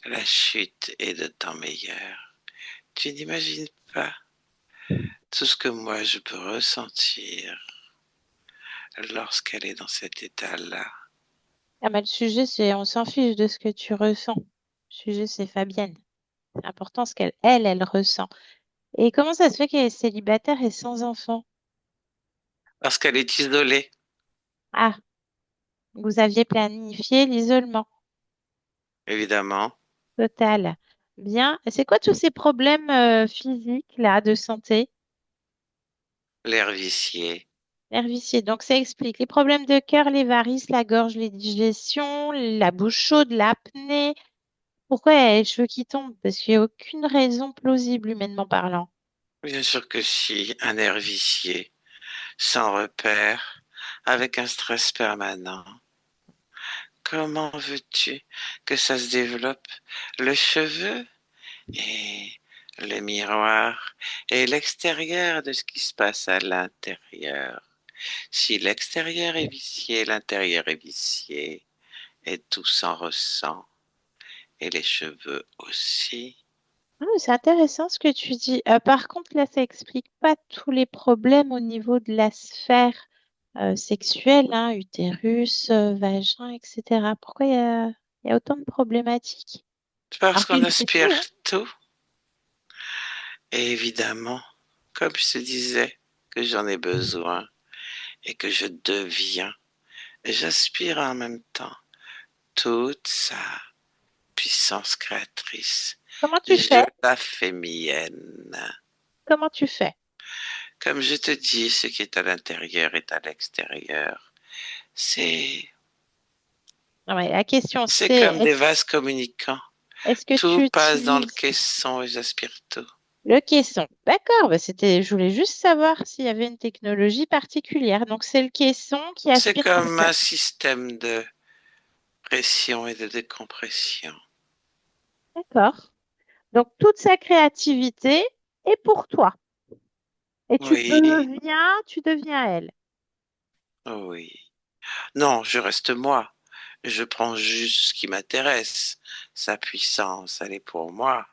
la chute est de temps meilleure. Tu n'imagines pas tout ce que moi je peux ressentir lorsqu'elle est dans cet état-là. Ah bah, le sujet, c'est on s'en fiche de ce que tu ressens. Le sujet, c'est Fabienne. C'est important ce elle ressent. Et comment ça se fait qu'elle est célibataire et sans enfant? Parce qu'elle est isolée, Ah, vous aviez planifié l'isolement évidemment. total. Bien. Et c'est quoi tous ces problèmes physiques là de santé? L'air vicié. Nerf vicié. Donc ça explique les problèmes de cœur, les varices, la gorge, les digestions, la bouche chaude, l'apnée. Pourquoi elle a les cheveux qui tombent? Parce qu'il n'y a aucune raison plausible humainement parlant. Bien sûr que si, un air vicié, sans repère, avec un stress permanent. Comment veux-tu que ça se développe? Le cheveu et le miroir et l'extérieur de ce qui se passe à l'intérieur. Si l'extérieur est vicié, l'intérieur est vicié et tout s'en ressent et les cheveux aussi. Ah, c'est intéressant ce que tu dis. Par contre, là, ça explique pas tous les problèmes au niveau de la sphère sexuelle, hein, utérus, vagin, etc. Pourquoi il y a autant de problématiques? Parce Alors qu'on qu'il fait aspire chaud, hein. tout et évidemment, comme je te disais, que j'en ai besoin et que je deviens, j'aspire en même temps toute sa puissance créatrice. Comment tu Je fais? la fais mienne. Comment tu fais? Comme je te dis, ce qui est à l'intérieur est à l'extérieur. C'est, Non, mais la question, c'est c'est comme des vases communicants. est-ce que tu Tout passe dans le utilises caisson et j'aspire tout. le caisson? D'accord, bah c'était, je voulais juste savoir s'il y avait une technologie particulière. Donc, c'est le caisson qui C'est aspire tout comme seul. un système de pression et de décompression. D'accord. Donc, toute sa créativité est pour toi. Et Oui, tu deviens elle. oui. Non, je reste moi. Je prends juste ce qui m'intéresse. Sa puissance, elle est pour moi.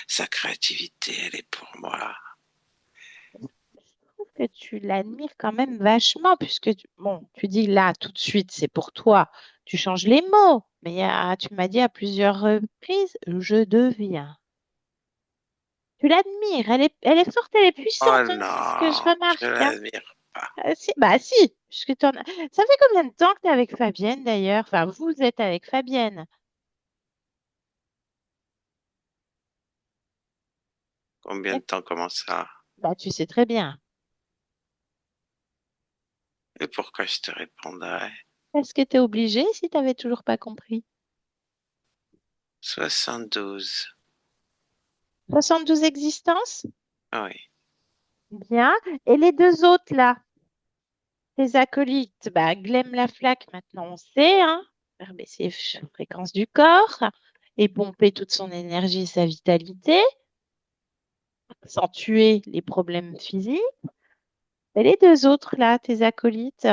Sa créativité, elle est pour moi. Je trouve que tu l'admires quand même vachement, puisque bon, tu dis là tout de suite, c'est pour toi. Tu changes les mots, mais tu m'as dit à plusieurs reprises, je deviens. Tu l'admires, elle est forte, elle est Oh puissante, hein, c'est ce que je non, je remarque, hein. l'admire pas. Si, bah si, puisque ça fait combien de temps que tu es avec Fabienne d'ailleurs? Enfin, vous êtes avec Fabienne. Combien Eh, de temps, comment ça? bah tu sais très bien. Et pourquoi je te répondrais? Est-ce que tu es obligé si tu n'avais toujours pas compris? 72. 72 existences? Oui. Bien. Et les deux autres là, tes acolytes, bah Glem la flaque, maintenant on sait, hein, faire baisser les fréquences du corps et pomper toute son énergie et sa vitalité, sans tuer les problèmes physiques. Et les deux autres là, tes acolytes,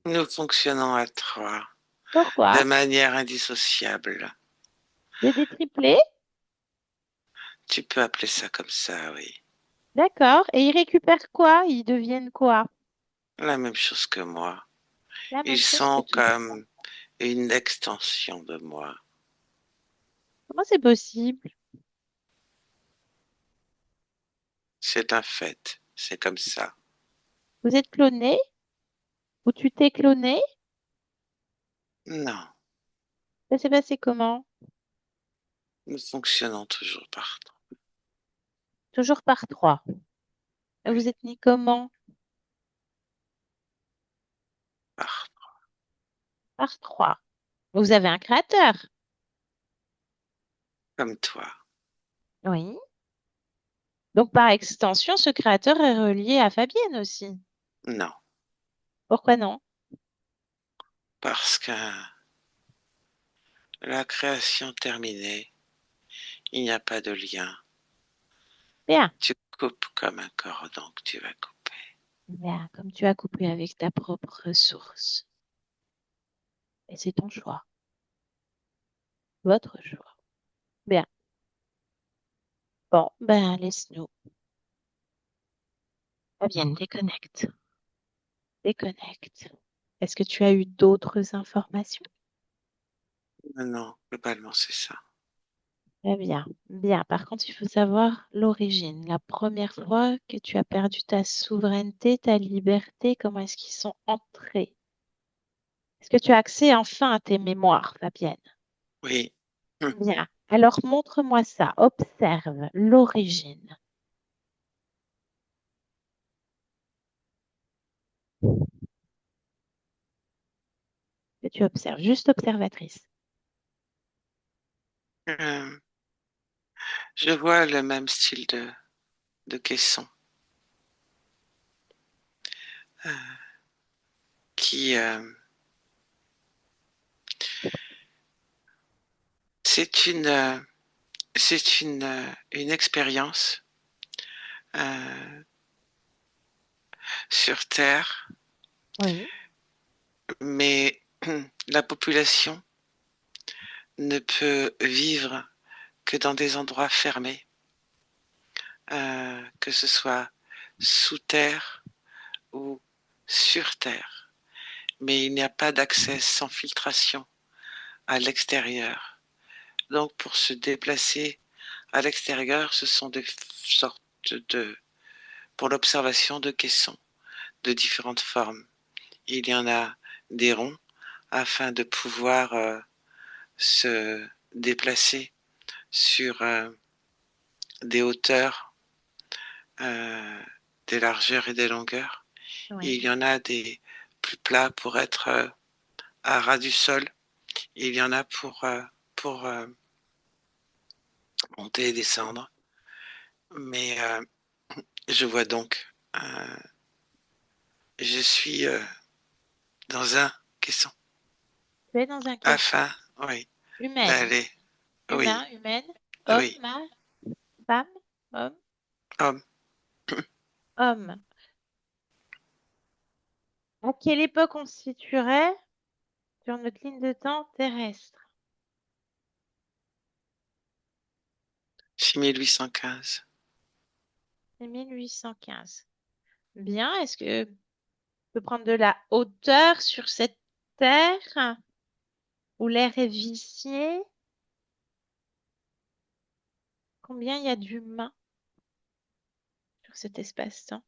Nous fonctionnons à trois, de pourquoi? manière indissociable. C'est des triplés? Tu peux appeler ça comme ça, oui. D'accord. Et ils récupèrent quoi? Ils deviennent quoi? La même chose que moi. La Ils même chose que sont toi. comme une extension de moi. Comment c'est possible? C'est un fait. C'est comme ça. Vous êtes cloné? Ou tu t'es cloné? Non, Ça s'est passé comment? nous fonctionnons toujours par trois. Toujours par trois. Oui, Vous êtes né comment? par Par trois. Vous avez un créateur? comme toi. Oui. Donc, par extension, ce créateur est relié à Fabienne aussi. Non, Pourquoi non? parce que la création terminée, il n'y a pas de lien. Bien, Tu coupes comme un cordon que tu vas couper. bien, comme tu as coupé avec ta propre ressource. Et c'est ton choix, votre choix. Bien. Bon, ben, laisse-nous. Fabienne, déconnecte. Déconnecte. Est-ce que tu as eu d'autres informations? Non, globalement, c'est ça. Très bien. Bien. Par contre, il faut savoir l'origine. La première fois que tu as perdu ta souveraineté, ta liberté, comment est-ce qu'ils sont entrés? Est-ce que tu as accès enfin à tes mémoires, Fabienne? Oui. Hum. Bien. Alors, montre-moi ça. Observe l'origine. Que tu observes, juste observatrice. Euh, je vois le même style de caisson euh, qui, c'est une expérience euh, sur Terre, Oui. mais la population ne peut vivre que dans des endroits fermés, que ce soit sous terre ou sur terre. Mais il n'y a pas d'accès sans filtration à l'extérieur. Donc pour se déplacer à l'extérieur, ce sont des sortes de, pour l'observation de caissons de différentes formes. Il y en a des ronds afin de pouvoir se déplacer sur des hauteurs, euh, des largeurs et des longueurs. Et Oui. il y en a des plus plats pour être à ras du sol. Et il y en a pour monter et descendre. Mais je vois donc, je suis dans un caisson Tu es dans un caisson. afin, oui, Humaine. d'aller, oui, Humain, humaine. Homme, oui, mâle, femme, homme, homme, homme. À quelle époque on se situerait sur notre ligne de temps terrestre? 6815. C'est 1815. Bien. Est-ce que tu peux prendre de la hauteur sur cette terre où l'air est vicié? Combien il y a d'humains sur cet espace-temps?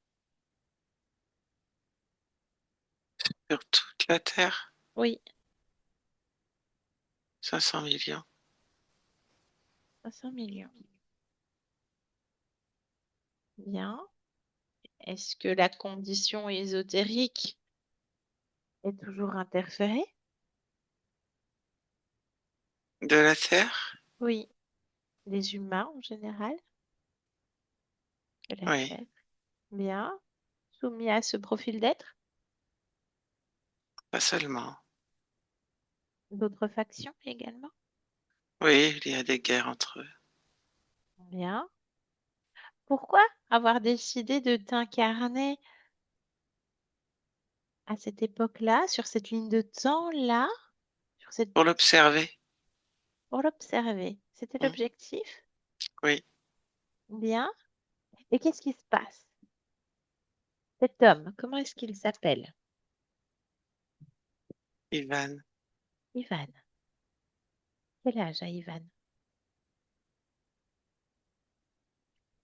Sur toute la Terre, Oui, 500 millions. 500 millions. Bien. Est-ce que la condition ésotérique est toujours interférée? De la Terre, Oui. Les humains en général de la oui, Terre. Bien. Soumis à ce profil d'être? pas seulement. D'autres factions également? Oui, il y a des guerres entre eux. Bien. Pourquoi avoir décidé de t'incarner à cette époque-là, sur cette ligne de temps-là, sur cette... Pour l'observer, pour l'observer? C'était hmm, l'objectif? oui, Bien. Et qu'est-ce qui se passe? Cet homme, comment est-ce qu'il s'appelle? Ivan, Ivan. Quel âge a Ivan?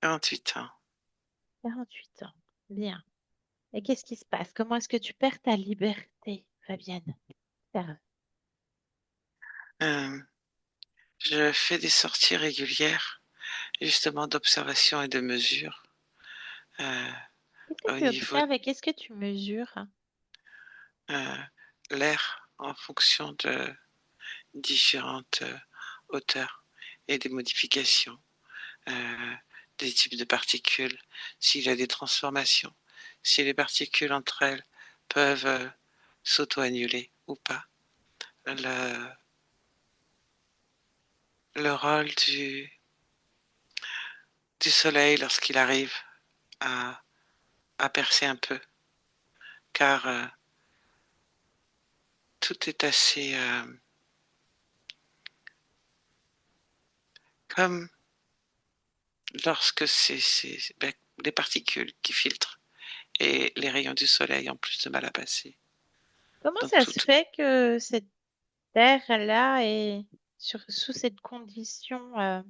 48 ans. 48 ans. Bien. Et qu'est-ce qui se passe? Comment est-ce que tu perds ta liberté, Fabienne? Observe. Euh, je fais des sorties régulières, justement d'observation et de mesure euh, Qu'est-ce que au tu niveau observes et qu'est-ce que tu mesures? euh, l'air en fonction de différentes hauteurs et des modifications. Euh, des types de particules, s'il y a des transformations, si les particules entre elles peuvent s'auto-annuler ou pas. Le, le rôle du soleil lorsqu'il arrive à, à percer un peu, car tout est assez comme lorsque c'est les particules qui filtrent et les rayons du soleil ont plus de mal à passer. Comment Donc ça tout, se fait que cette terre-là est sous cette condition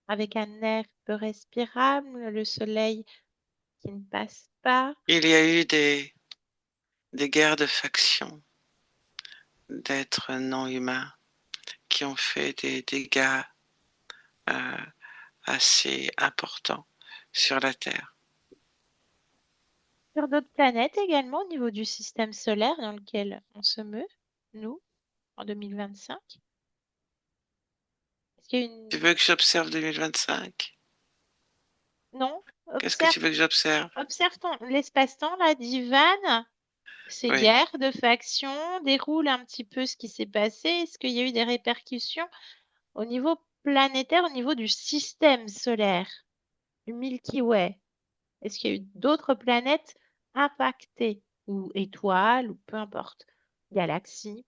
avec un air peu respirable, le soleil qui ne passe pas? il y a eu des guerres de factions d'êtres non humains qui ont fait des dégâts euh, assez importants sur la Terre. Sur d'autres planètes également au niveau du système solaire dans lequel on se meut, nous, en 2025? Est-ce qu'il y a Tu une... veux que j'observe 2025? Non? Qu'est-ce que tu veux que j'observe? Observe l'espace-temps là d'Ivan. Ces Oui, guerres de factions déroulent un petit peu ce qui s'est passé. Est-ce qu'il y a eu des répercussions au niveau planétaire, au niveau du système solaire, du Milky Way? Est-ce qu'il y a eu d'autres planètes impactées, ou étoiles, ou peu importe, galaxies?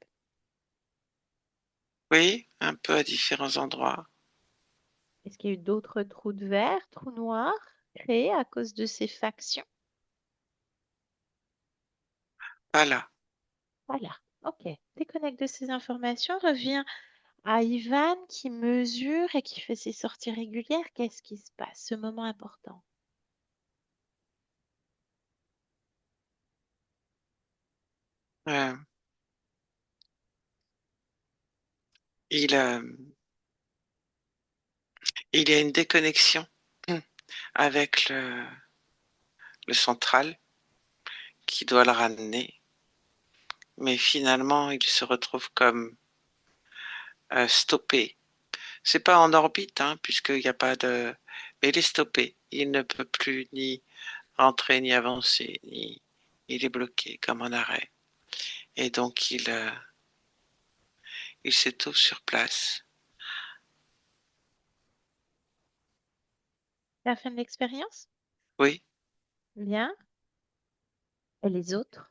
oui, un peu à différents endroits. Est-ce qu'il y a eu d'autres trous de verre, trous noirs créés à cause de ces factions? Voilà. Voilà. Ok. Déconnecte de ces informations, reviens à Ivan qui mesure et qui fait ses sorties régulières. Qu'est-ce qui se passe? Ce moment important. Euh, il, euh, il y a une déconnexion avec le central qui doit le ramener, mais finalement il se retrouve comme stoppé. C'est pas en orbite, hein, puisqu'il n'y a pas de... Mais il est stoppé. Il ne peut plus ni rentrer, ni avancer, ni... Il est bloqué comme en arrêt. Et donc il s'étouffe sur place. La fin de l'expérience? Oui, Bien. Et les autres?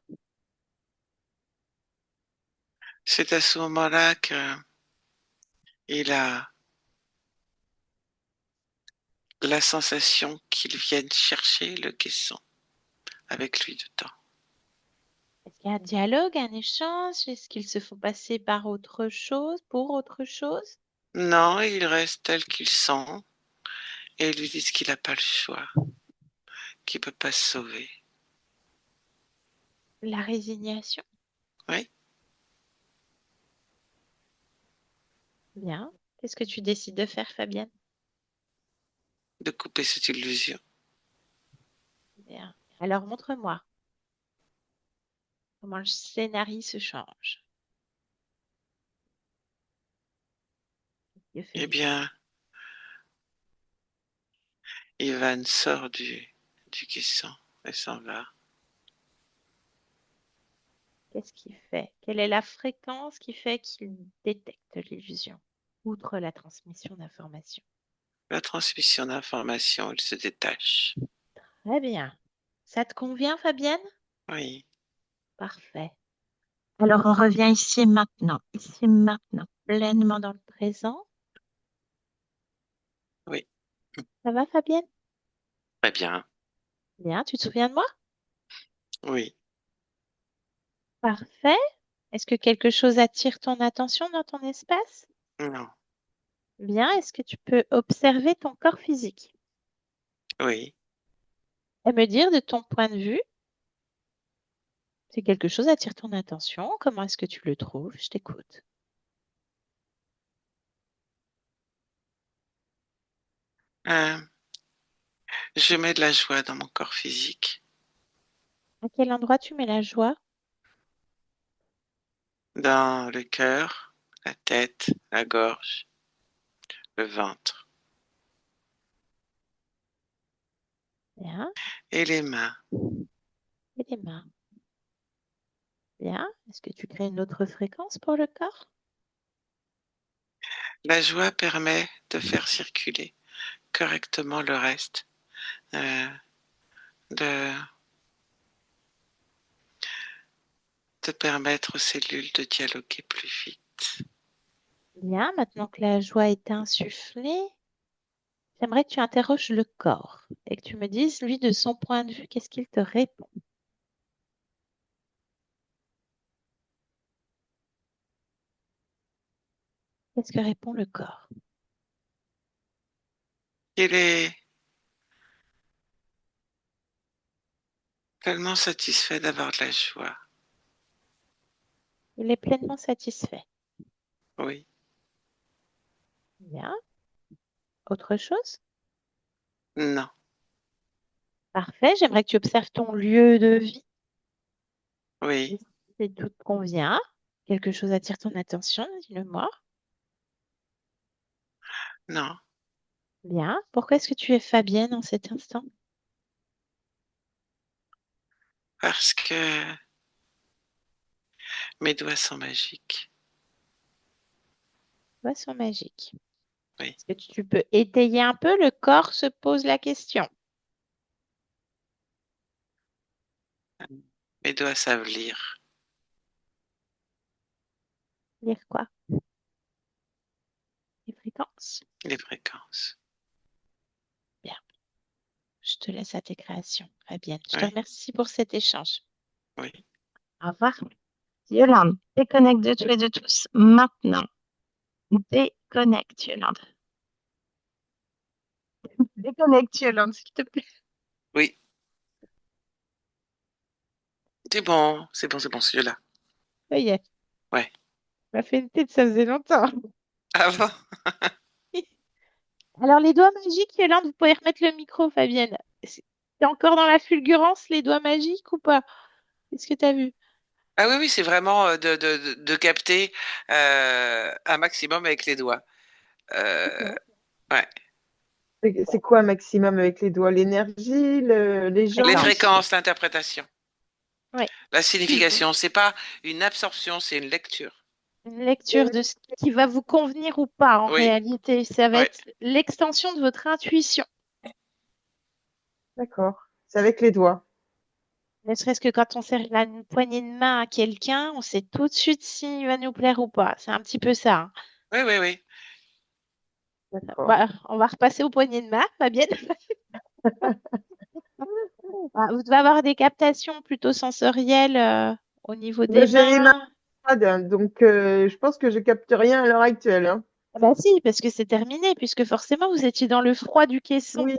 c'est à ce moment-là qu'il a la sensation qu'ils viennent chercher le caisson avec lui dedans. Est-ce qu'il y a un dialogue, un échange? Est-ce qu'ils se font passer par autre chose, pour autre chose? Non, ils restent tels qu'ils sont et lui disent qu'il n'a pas le choix, qu'il ne peut pas se sauver. La résignation? Oui, Bien. Qu'est-ce que tu décides de faire, Fabienne? de couper cette illusion. Bien. Alors, montre-moi comment le scénario se change. Que Eh fais-tu? bien, Ivan sort du caisson et s'en va. Qu'est-ce qu'il fait? Quelle est la fréquence qui fait qu'il détecte l'illusion, outre la transmission d'informations? La transmission d'informations, il se détache. Très bien. Ça te convient, Fabienne? Oui, Parfait. Alors, on revient ici maintenant, pleinement dans le présent. oui, Ça va, Fabienne? très bien. Bien, tu te souviens de moi? Oui, Parfait. Est-ce que quelque chose attire ton attention dans ton espace? non, Bien, est-ce que tu peux observer ton corps physique oui. et me dire de ton point de vue si quelque chose attire ton attention? Comment est-ce que tu le trouves? Je t'écoute. Euh, je mets de la joie dans mon corps physique, À quel endroit tu mets la joie? dans le cœur, la tête, la gorge, le ventre. Bien. et les mains. Et les mains. Bien. Est-ce que tu crées une autre fréquence pour le corps? La joie permet de faire circuler correctement le reste, euh, de, de permettre aux cellules de dialoguer plus vite. Bien. Maintenant que la joie est insufflée, j'aimerais que tu interroges le corps et que tu me dises, lui, de son point de vue, qu'est-ce qu'il te répond? Qu'est-ce que répond le corps? Il est tellement satisfait d'avoir de la joie. Il est pleinement satisfait. Oui, Bien. Autre chose? non, Parfait. J'aimerais que tu observes ton lieu de vie. oui, Si tout te convient. Quelque chose attire ton attention, dis-le-moi. non, Bien. Pourquoi est-ce que tu es Fabienne en cet instant? parce que mes doigts sont magiques. Poisson magique. Oui, Est-ce que tu peux étayer un peu? Le corps se pose la question. mes doigts savent lire Lire quoi? Les fréquences. les fréquences. Bien. Je te laisse à tes créations, Fabienne. Je te Oui, remercie pour cet échange. oui. Au revoir. Yolande, déconnecte de tous et de tous. Maintenant. Déconnecte, Yolande. Déconnecte, Yolande, s'il te plaît. Oui, c'est bon, c'est bon, c'est bon, celui-là. Ça y est. Ouais. On a fait une tête, ça faisait longtemps. Avant, Alors, les doigts magiques, Yolande, vous pouvez remettre le micro, Fabienne. T'es encore dans la fulgurance, les doigts magiques ou pas? Qu'est-ce que tu as vu? ah oui, oui, c'est vraiment de capter un maximum avec les doigts. Euh, ouais. C'est quoi un maximum avec les doigts? L'énergie, les Les gens? Fréquence. fréquences, l'interprétation, Oui. la signification, c'est pas une absorption, c'est une lecture. Une lecture de ce qui va vous convenir ou pas en Oui, réalité. Ça va ouais, être l'extension de votre intuition. D'accord. C'est avec les doigts. Ne serait-ce que quand on serre une poignée de main à quelqu'un, on sait tout de suite s'il va nous plaire ou pas. C'est un petit peu ça, hein. oui, oui, oui. D'accord. Bah, on va repasser aux poignées de main, Fabienne. Ah, vous devez avoir des captations plutôt sensorielles au niveau Ben, des j'ai les mains mains. froides, hein, donc je pense que je capte rien à l'heure actuelle, hein. Ah bah si, parce que c'est terminé, puisque forcément vous étiez dans le froid du caisson. Oui,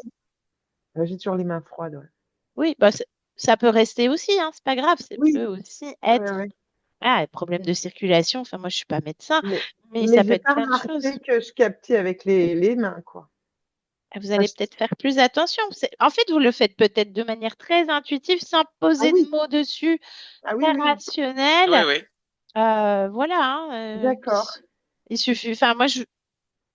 j'ai toujours les mains froides, ouais. Oui, bah, ça peut rester aussi, hein, c'est pas grave, ça Oui, peut aussi ouais, être ouais. problème de circulation. Enfin, moi je suis pas médecin, Mais, mais mais ça peut j'ai être pas plein de choses. remarqué que je captais avec les mains, quoi. Ah, vous Ah, allez peut-être faire plus attention. En fait, vous le faites peut-être de manière très intuitive, sans ah poser de oui, mots dessus, ah oui, très oui, Oui, rationnel. oui. Voilà, hein, d'accord. il suffit. Enfin, moi,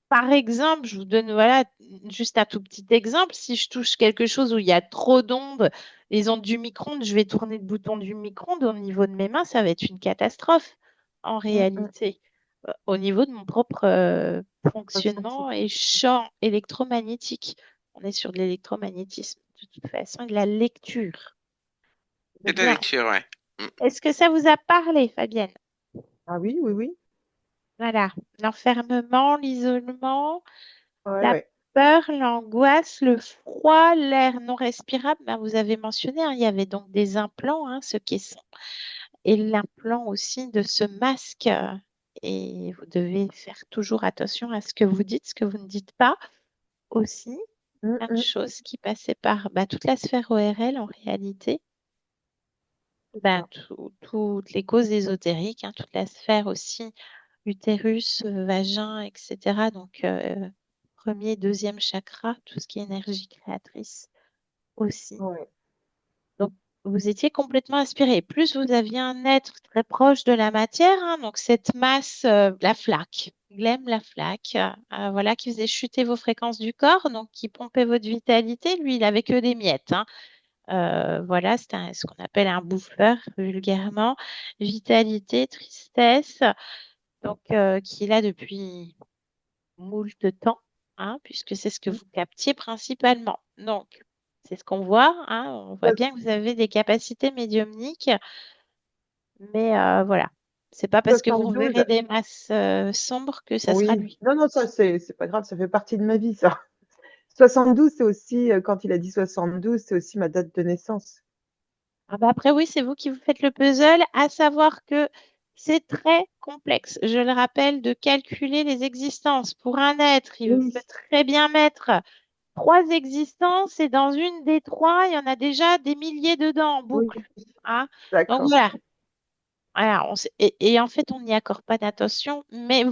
par exemple, je vous donne voilà juste un tout petit exemple. Si je touche quelque chose où il y a trop d'ondes, les ondes du micro-ondes, je vais tourner le bouton du micro-ondes au niveau de mes mains, ça va être une catastrophe en Mm. réalité. Au niveau de mon propre Ressenti. fonctionnement et champ électromagnétique. On est sur de l'électromagnétisme de toute façon et de la lecture. C'est de la Bien. lecture, ouais. Mm. Est-ce que ça vous a parlé, Fabienne? Ah oui, oui, oui. Voilà. L'enfermement, l'isolement. Ouais, La ouais. peur, l'angoisse, le froid, l'air non respirable, ben, vous avez mentionné, hein, il y avait donc des implants, hein, ce qui sont. Et l'implant aussi de ce masque. Et vous devez faire toujours attention à ce que vous dites, ce que vous ne dites pas. Aussi, Mm, plein de mm. choses qui passaient par toute la sphère ORL en réalité. C'est Ben, ça. toutes les causes ésotériques, hein, toute la sphère aussi, utérus, vagin, etc. Donc, premier, deuxième chakra, tout ce qui est énergie créatrice aussi. Ouais. Donc, vous étiez complètement inspiré. Plus vous aviez un être très proche de la matière, hein, donc cette masse, la flaque Glenn Laflaque, voilà, qui faisait chuter vos fréquences du corps, donc qui pompait votre vitalité. Lui, il avait que des miettes, hein. Voilà, c'est ce qu'on appelle un bouffeur vulgairement. Vitalité, tristesse, donc qui est là depuis moult temps, hein, puisque c'est ce que vous captiez principalement. Donc, c'est ce qu'on voit, hein. On voit bien que vous avez des capacités médiumniques, mais voilà. C'est pas parce que vous 72, reverrez des masses sombres que ça sera oui. lui. Non, non, ça, c'est pas grave, ça fait partie de ma vie, ça. 72, c'est aussi, quand il a dit 72, c'est aussi ma date de naissance. Ah bah après, oui, c'est vous qui vous faites le puzzle, à savoir que c'est très complexe. Je le rappelle, de calculer les existences. Pour un être, il Oui, peut très bien mettre trois existences et dans une des trois, il y en a déjà des milliers dedans en oui, boucle, hein. Donc d'accord. voilà. Voilà, et en fait, on n'y accorde pas d'attention, mais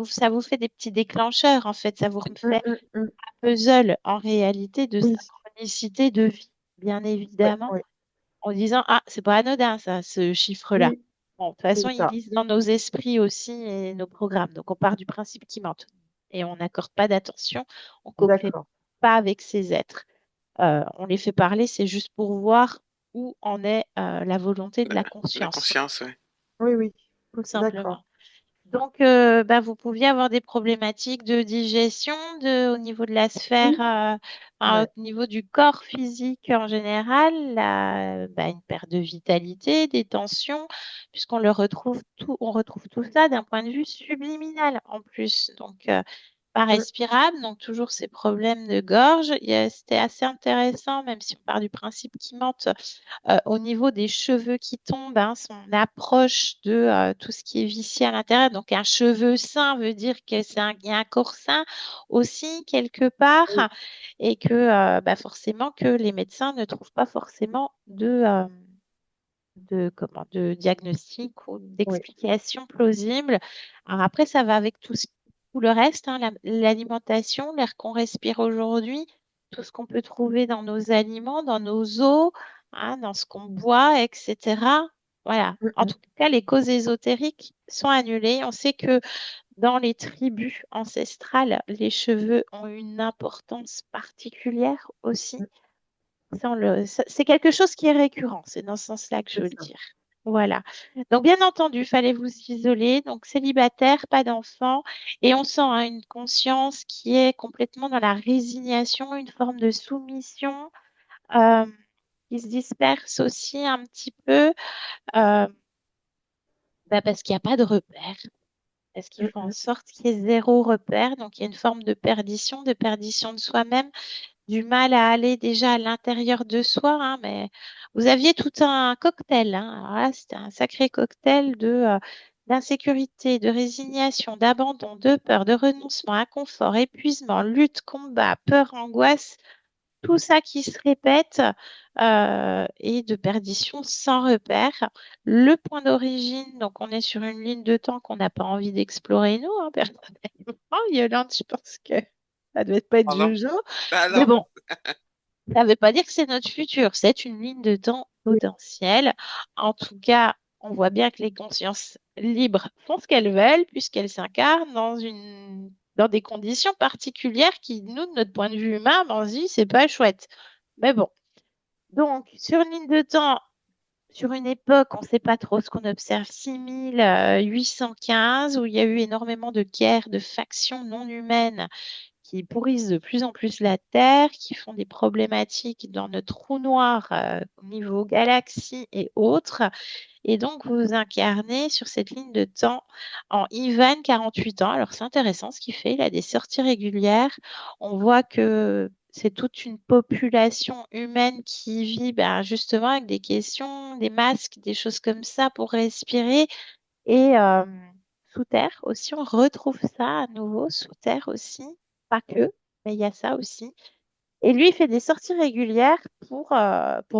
ça vous fait des petits déclencheurs, en fait. Ça vous Mmh, refait mmh, mmh. un puzzle en réalité de Oui, synchronicité de vie, bien oui, évidemment, oui, en disant, ah, c'est pas anodin, ça, ce chiffre-là. oui, Bon, de toute façon, c'est ils ça. lisent dans nos esprits aussi et nos programmes. Donc, on part du principe qu'ils mentent. Et on n'accorde pas d'attention, on ne co-crée D'accord. pas avec ces êtres. On les fait parler, c'est juste pour voir où en est la volonté de la La conscience, conscience, ouais. Oui, oui, tout d'accord. simplement. Donc, bah, vous pouviez avoir des problématiques de digestion au niveau de la sphère, Oui, enfin, ouais. au niveau du corps physique en général, bah, une perte de vitalité, des tensions, puisqu'on on retrouve tout ça d'un point de vue subliminal en plus. Donc, pas Mmh, respirable, donc toujours ces problèmes de gorge. C'était assez intéressant, même si on part du principe qu'ils mentent, au niveau des cheveux qui tombent, hein, son approche de tout ce qui est vicié à l'intérieur. Donc, un cheveu sain veut dire que il y a un corps sain aussi quelque oui, part, et que bah, forcément que les médecins ne trouvent pas forcément de diagnostic ou oui. d'explication plausible. Alors après, ça va avec tout le reste, hein, l'alimentation, l'air qu'on respire aujourd'hui, tout ce qu'on peut trouver dans nos aliments, dans nos eaux, hein, dans ce qu'on boit, etc. Voilà. Mmh, En mmh, tout cas, les causes ésotériques sont annulées. On sait que dans les tribus ancestrales, les cheveux ont une importance particulière aussi. mmh, C'est quelque chose qui est récurrent, c'est dans ce sens-là que je c'est veux le ça. dire. Voilà. Donc, bien entendu, il fallait vous isoler. Donc, célibataire, pas d'enfant. Et on sent, hein, une conscience qui est complètement dans la résignation, une forme de soumission, euh, qui se disperse aussi un petit peu, euh, bah, parce qu'il n'y a pas de repère. Parce qu'ils Mmh, font en mmh, sorte qu'il y ait zéro repère. Donc, il y a une forme de perdition de soi-même, du mal à aller déjà à l'intérieur de soi, hein, mais vous aviez tout un cocktail, hein. Alors là, c'était un sacré cocktail d'insécurité, de résignation, d'abandon, de peur, de renoncement, inconfort, épuisement, lutte, combat, peur, angoisse, tout ça qui se répète, et de perdition sans repère. Le point d'origine, donc on est sur une ligne de temps qu'on n'a pas envie d'explorer nous, hein, personnellement. Yolande, je pense que ça doit pas être Ah non? Jojo. Ah Mais non? bon, ça ne veut pas dire que c'est notre futur, c'est une ligne de temps oui, potentielle. En tout cas, on voit bien que les consciences libres font ce qu'elles veulent puisqu'elles s'incarnent dans des conditions particulières qui, nous, de notre point de vue humain, ben, on se dit, c'est pas chouette. Mais bon. Donc, sur une ligne de temps, sur une époque, on ne sait pas trop ce qu'on observe, 6815, où il y a eu énormément de guerres, de factions non humaines qui pourrissent de plus en plus la Terre, qui font des problématiques dans notre trou noir au niveau galaxie et autres. Et donc, vous vous incarnez sur cette ligne de temps en Ivan, 48 ans. Alors, c'est intéressant ce qu'il fait. Il a des sorties régulières. On voit que c'est toute une population humaine qui vit ben, justement avec des questions, des masques, des choses comme ça pour respirer. Et sous terre aussi, on retrouve ça à nouveau, sous terre aussi. Pas que, mais il y a ça aussi. Et lui, il fait des sorties régulières pour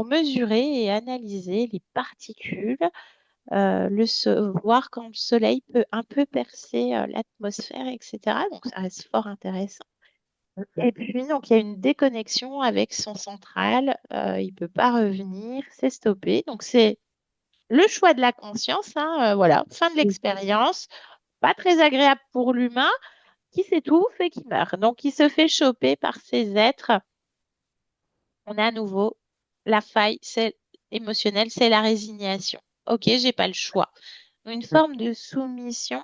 mesurer et analyser les particules, voir quand le soleil peut un peu percer l'atmosphère, etc. Donc, ça reste fort intéressant. mmh, mmh. Et puis, donc, il y a une déconnexion avec son central. Il ne peut pas revenir, c'est stoppé. Donc, c'est le choix de la conscience, hein, voilà, fin de Oui, l'expérience. pas très agréable pour l'humain, qui s'étouffe et qui meurt. Donc, il se fait choper par ces êtres. On a à nouveau la faille, c'est émotionnelle, c'est la résignation. Ok, j'ai pas le choix. Une Mm. forme de soumission.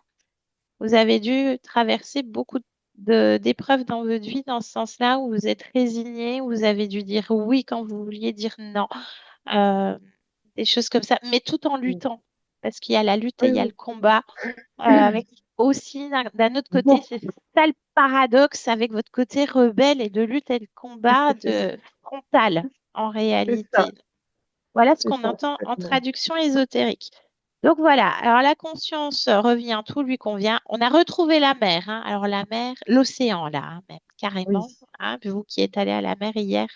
Vous avez dû traverser beaucoup d'épreuves dans votre vie dans ce sens-là, où vous êtes résigné, où vous avez dû dire oui quand vous vouliez dire non. Euh, des choses comme ça, mais tout en Mm. luttant. Parce qu'il y a la lutte et Oui, il y a le oui. combat. Avec aussi, d'un autre côté, Bon, c'est ça le paradoxe avec votre côté rebelle et de lutte et de combat c'est ça. de frontal en C'est ça. réalité. Voilà ce C'est qu'on ça, entend en complètement. traduction ésotérique. Donc voilà, alors la conscience revient, tout lui convient. On a retrouvé la mer, hein. Alors la mer, l'océan là, hein, même Oui. carrément, hein, vous qui êtes allé à la mer hier,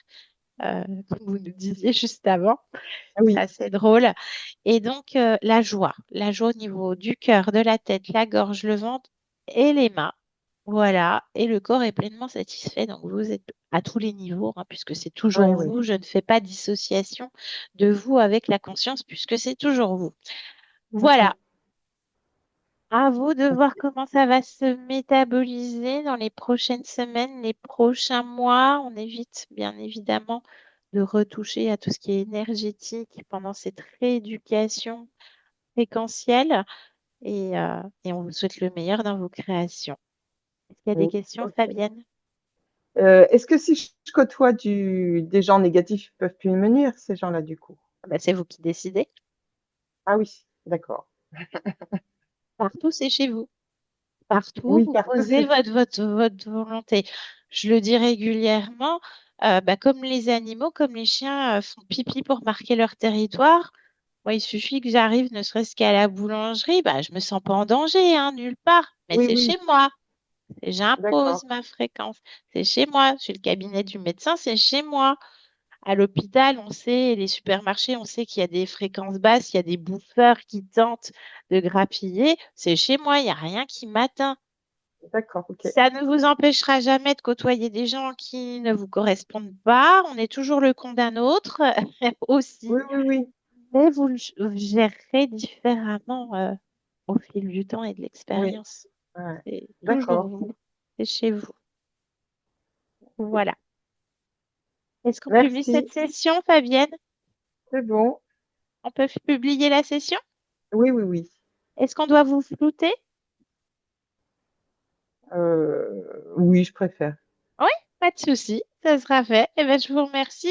comme vous nous disiez juste avant, Ah c'est oui. assez drôle. Et donc la joie au niveau du cœur, de la tête, la gorge, le ventre et les mains. Voilà, et le corps est pleinement satisfait. Donc vous êtes à tous les niveaux, hein, puisque c'est Oui, toujours oui. vous. Je ne fais pas dissociation de vous avec la conscience, puisque c'est toujours vous. Voilà, Ok. à vous de voir Ok. comment ça va se métaboliser dans les prochaines semaines, les prochains mois. On évite bien évidemment de retoucher à tout ce qui est énergétique pendant cette rééducation fréquentielle et on vous souhaite le meilleur dans vos créations. Est-ce qu'il y a des Oui. questions, Ok. Fabienne? Est-ce que si je côtoie des gens négatifs, ils peuvent plus me nuire, ces gens-là, du coup? Ah bah, c'est vous qui décidez. Ah oui, d'accord. Partout, c'est chez vous. Partout, Oui, vous partout, posez c'est... votre volonté. Je le dis régulièrement, bah, comme les animaux, comme les chiens font pipi pour marquer leur territoire. Moi, il suffit que j'arrive, ne serait-ce qu'à la boulangerie, bah, je me sens pas en danger, hein, nulle part. Mais Oui, c'est oui, chez moi. Et d'accord. j'impose ma fréquence. C'est chez moi. Chez le cabinet du médecin, c'est chez moi. À l'hôpital, on sait, les supermarchés, on sait qu'il y a des fréquences basses, il y a des bouffeurs qui tentent de grappiller. C'est chez moi, il n'y a rien qui m'atteint. D'accord, ok. Ça ne vous empêchera jamais de côtoyer des gens qui ne vous correspondent pas. On est toujours le con d'un autre Oui, aussi, oui, oui. mais vous le gérerez différemment au fil du temps et de Oui, l'expérience. ouais. C'est toujours D'accord. vous, c'est chez vous. Voilà. Est-ce qu'on publie Merci. cette session, Fabienne? C'est bon. On peut publier la session? Oui, oui, oui. Est-ce qu'on doit vous flouter? Oui, je préfère. Oui, pas de souci, ça sera fait. Eh bien, je vous remercie.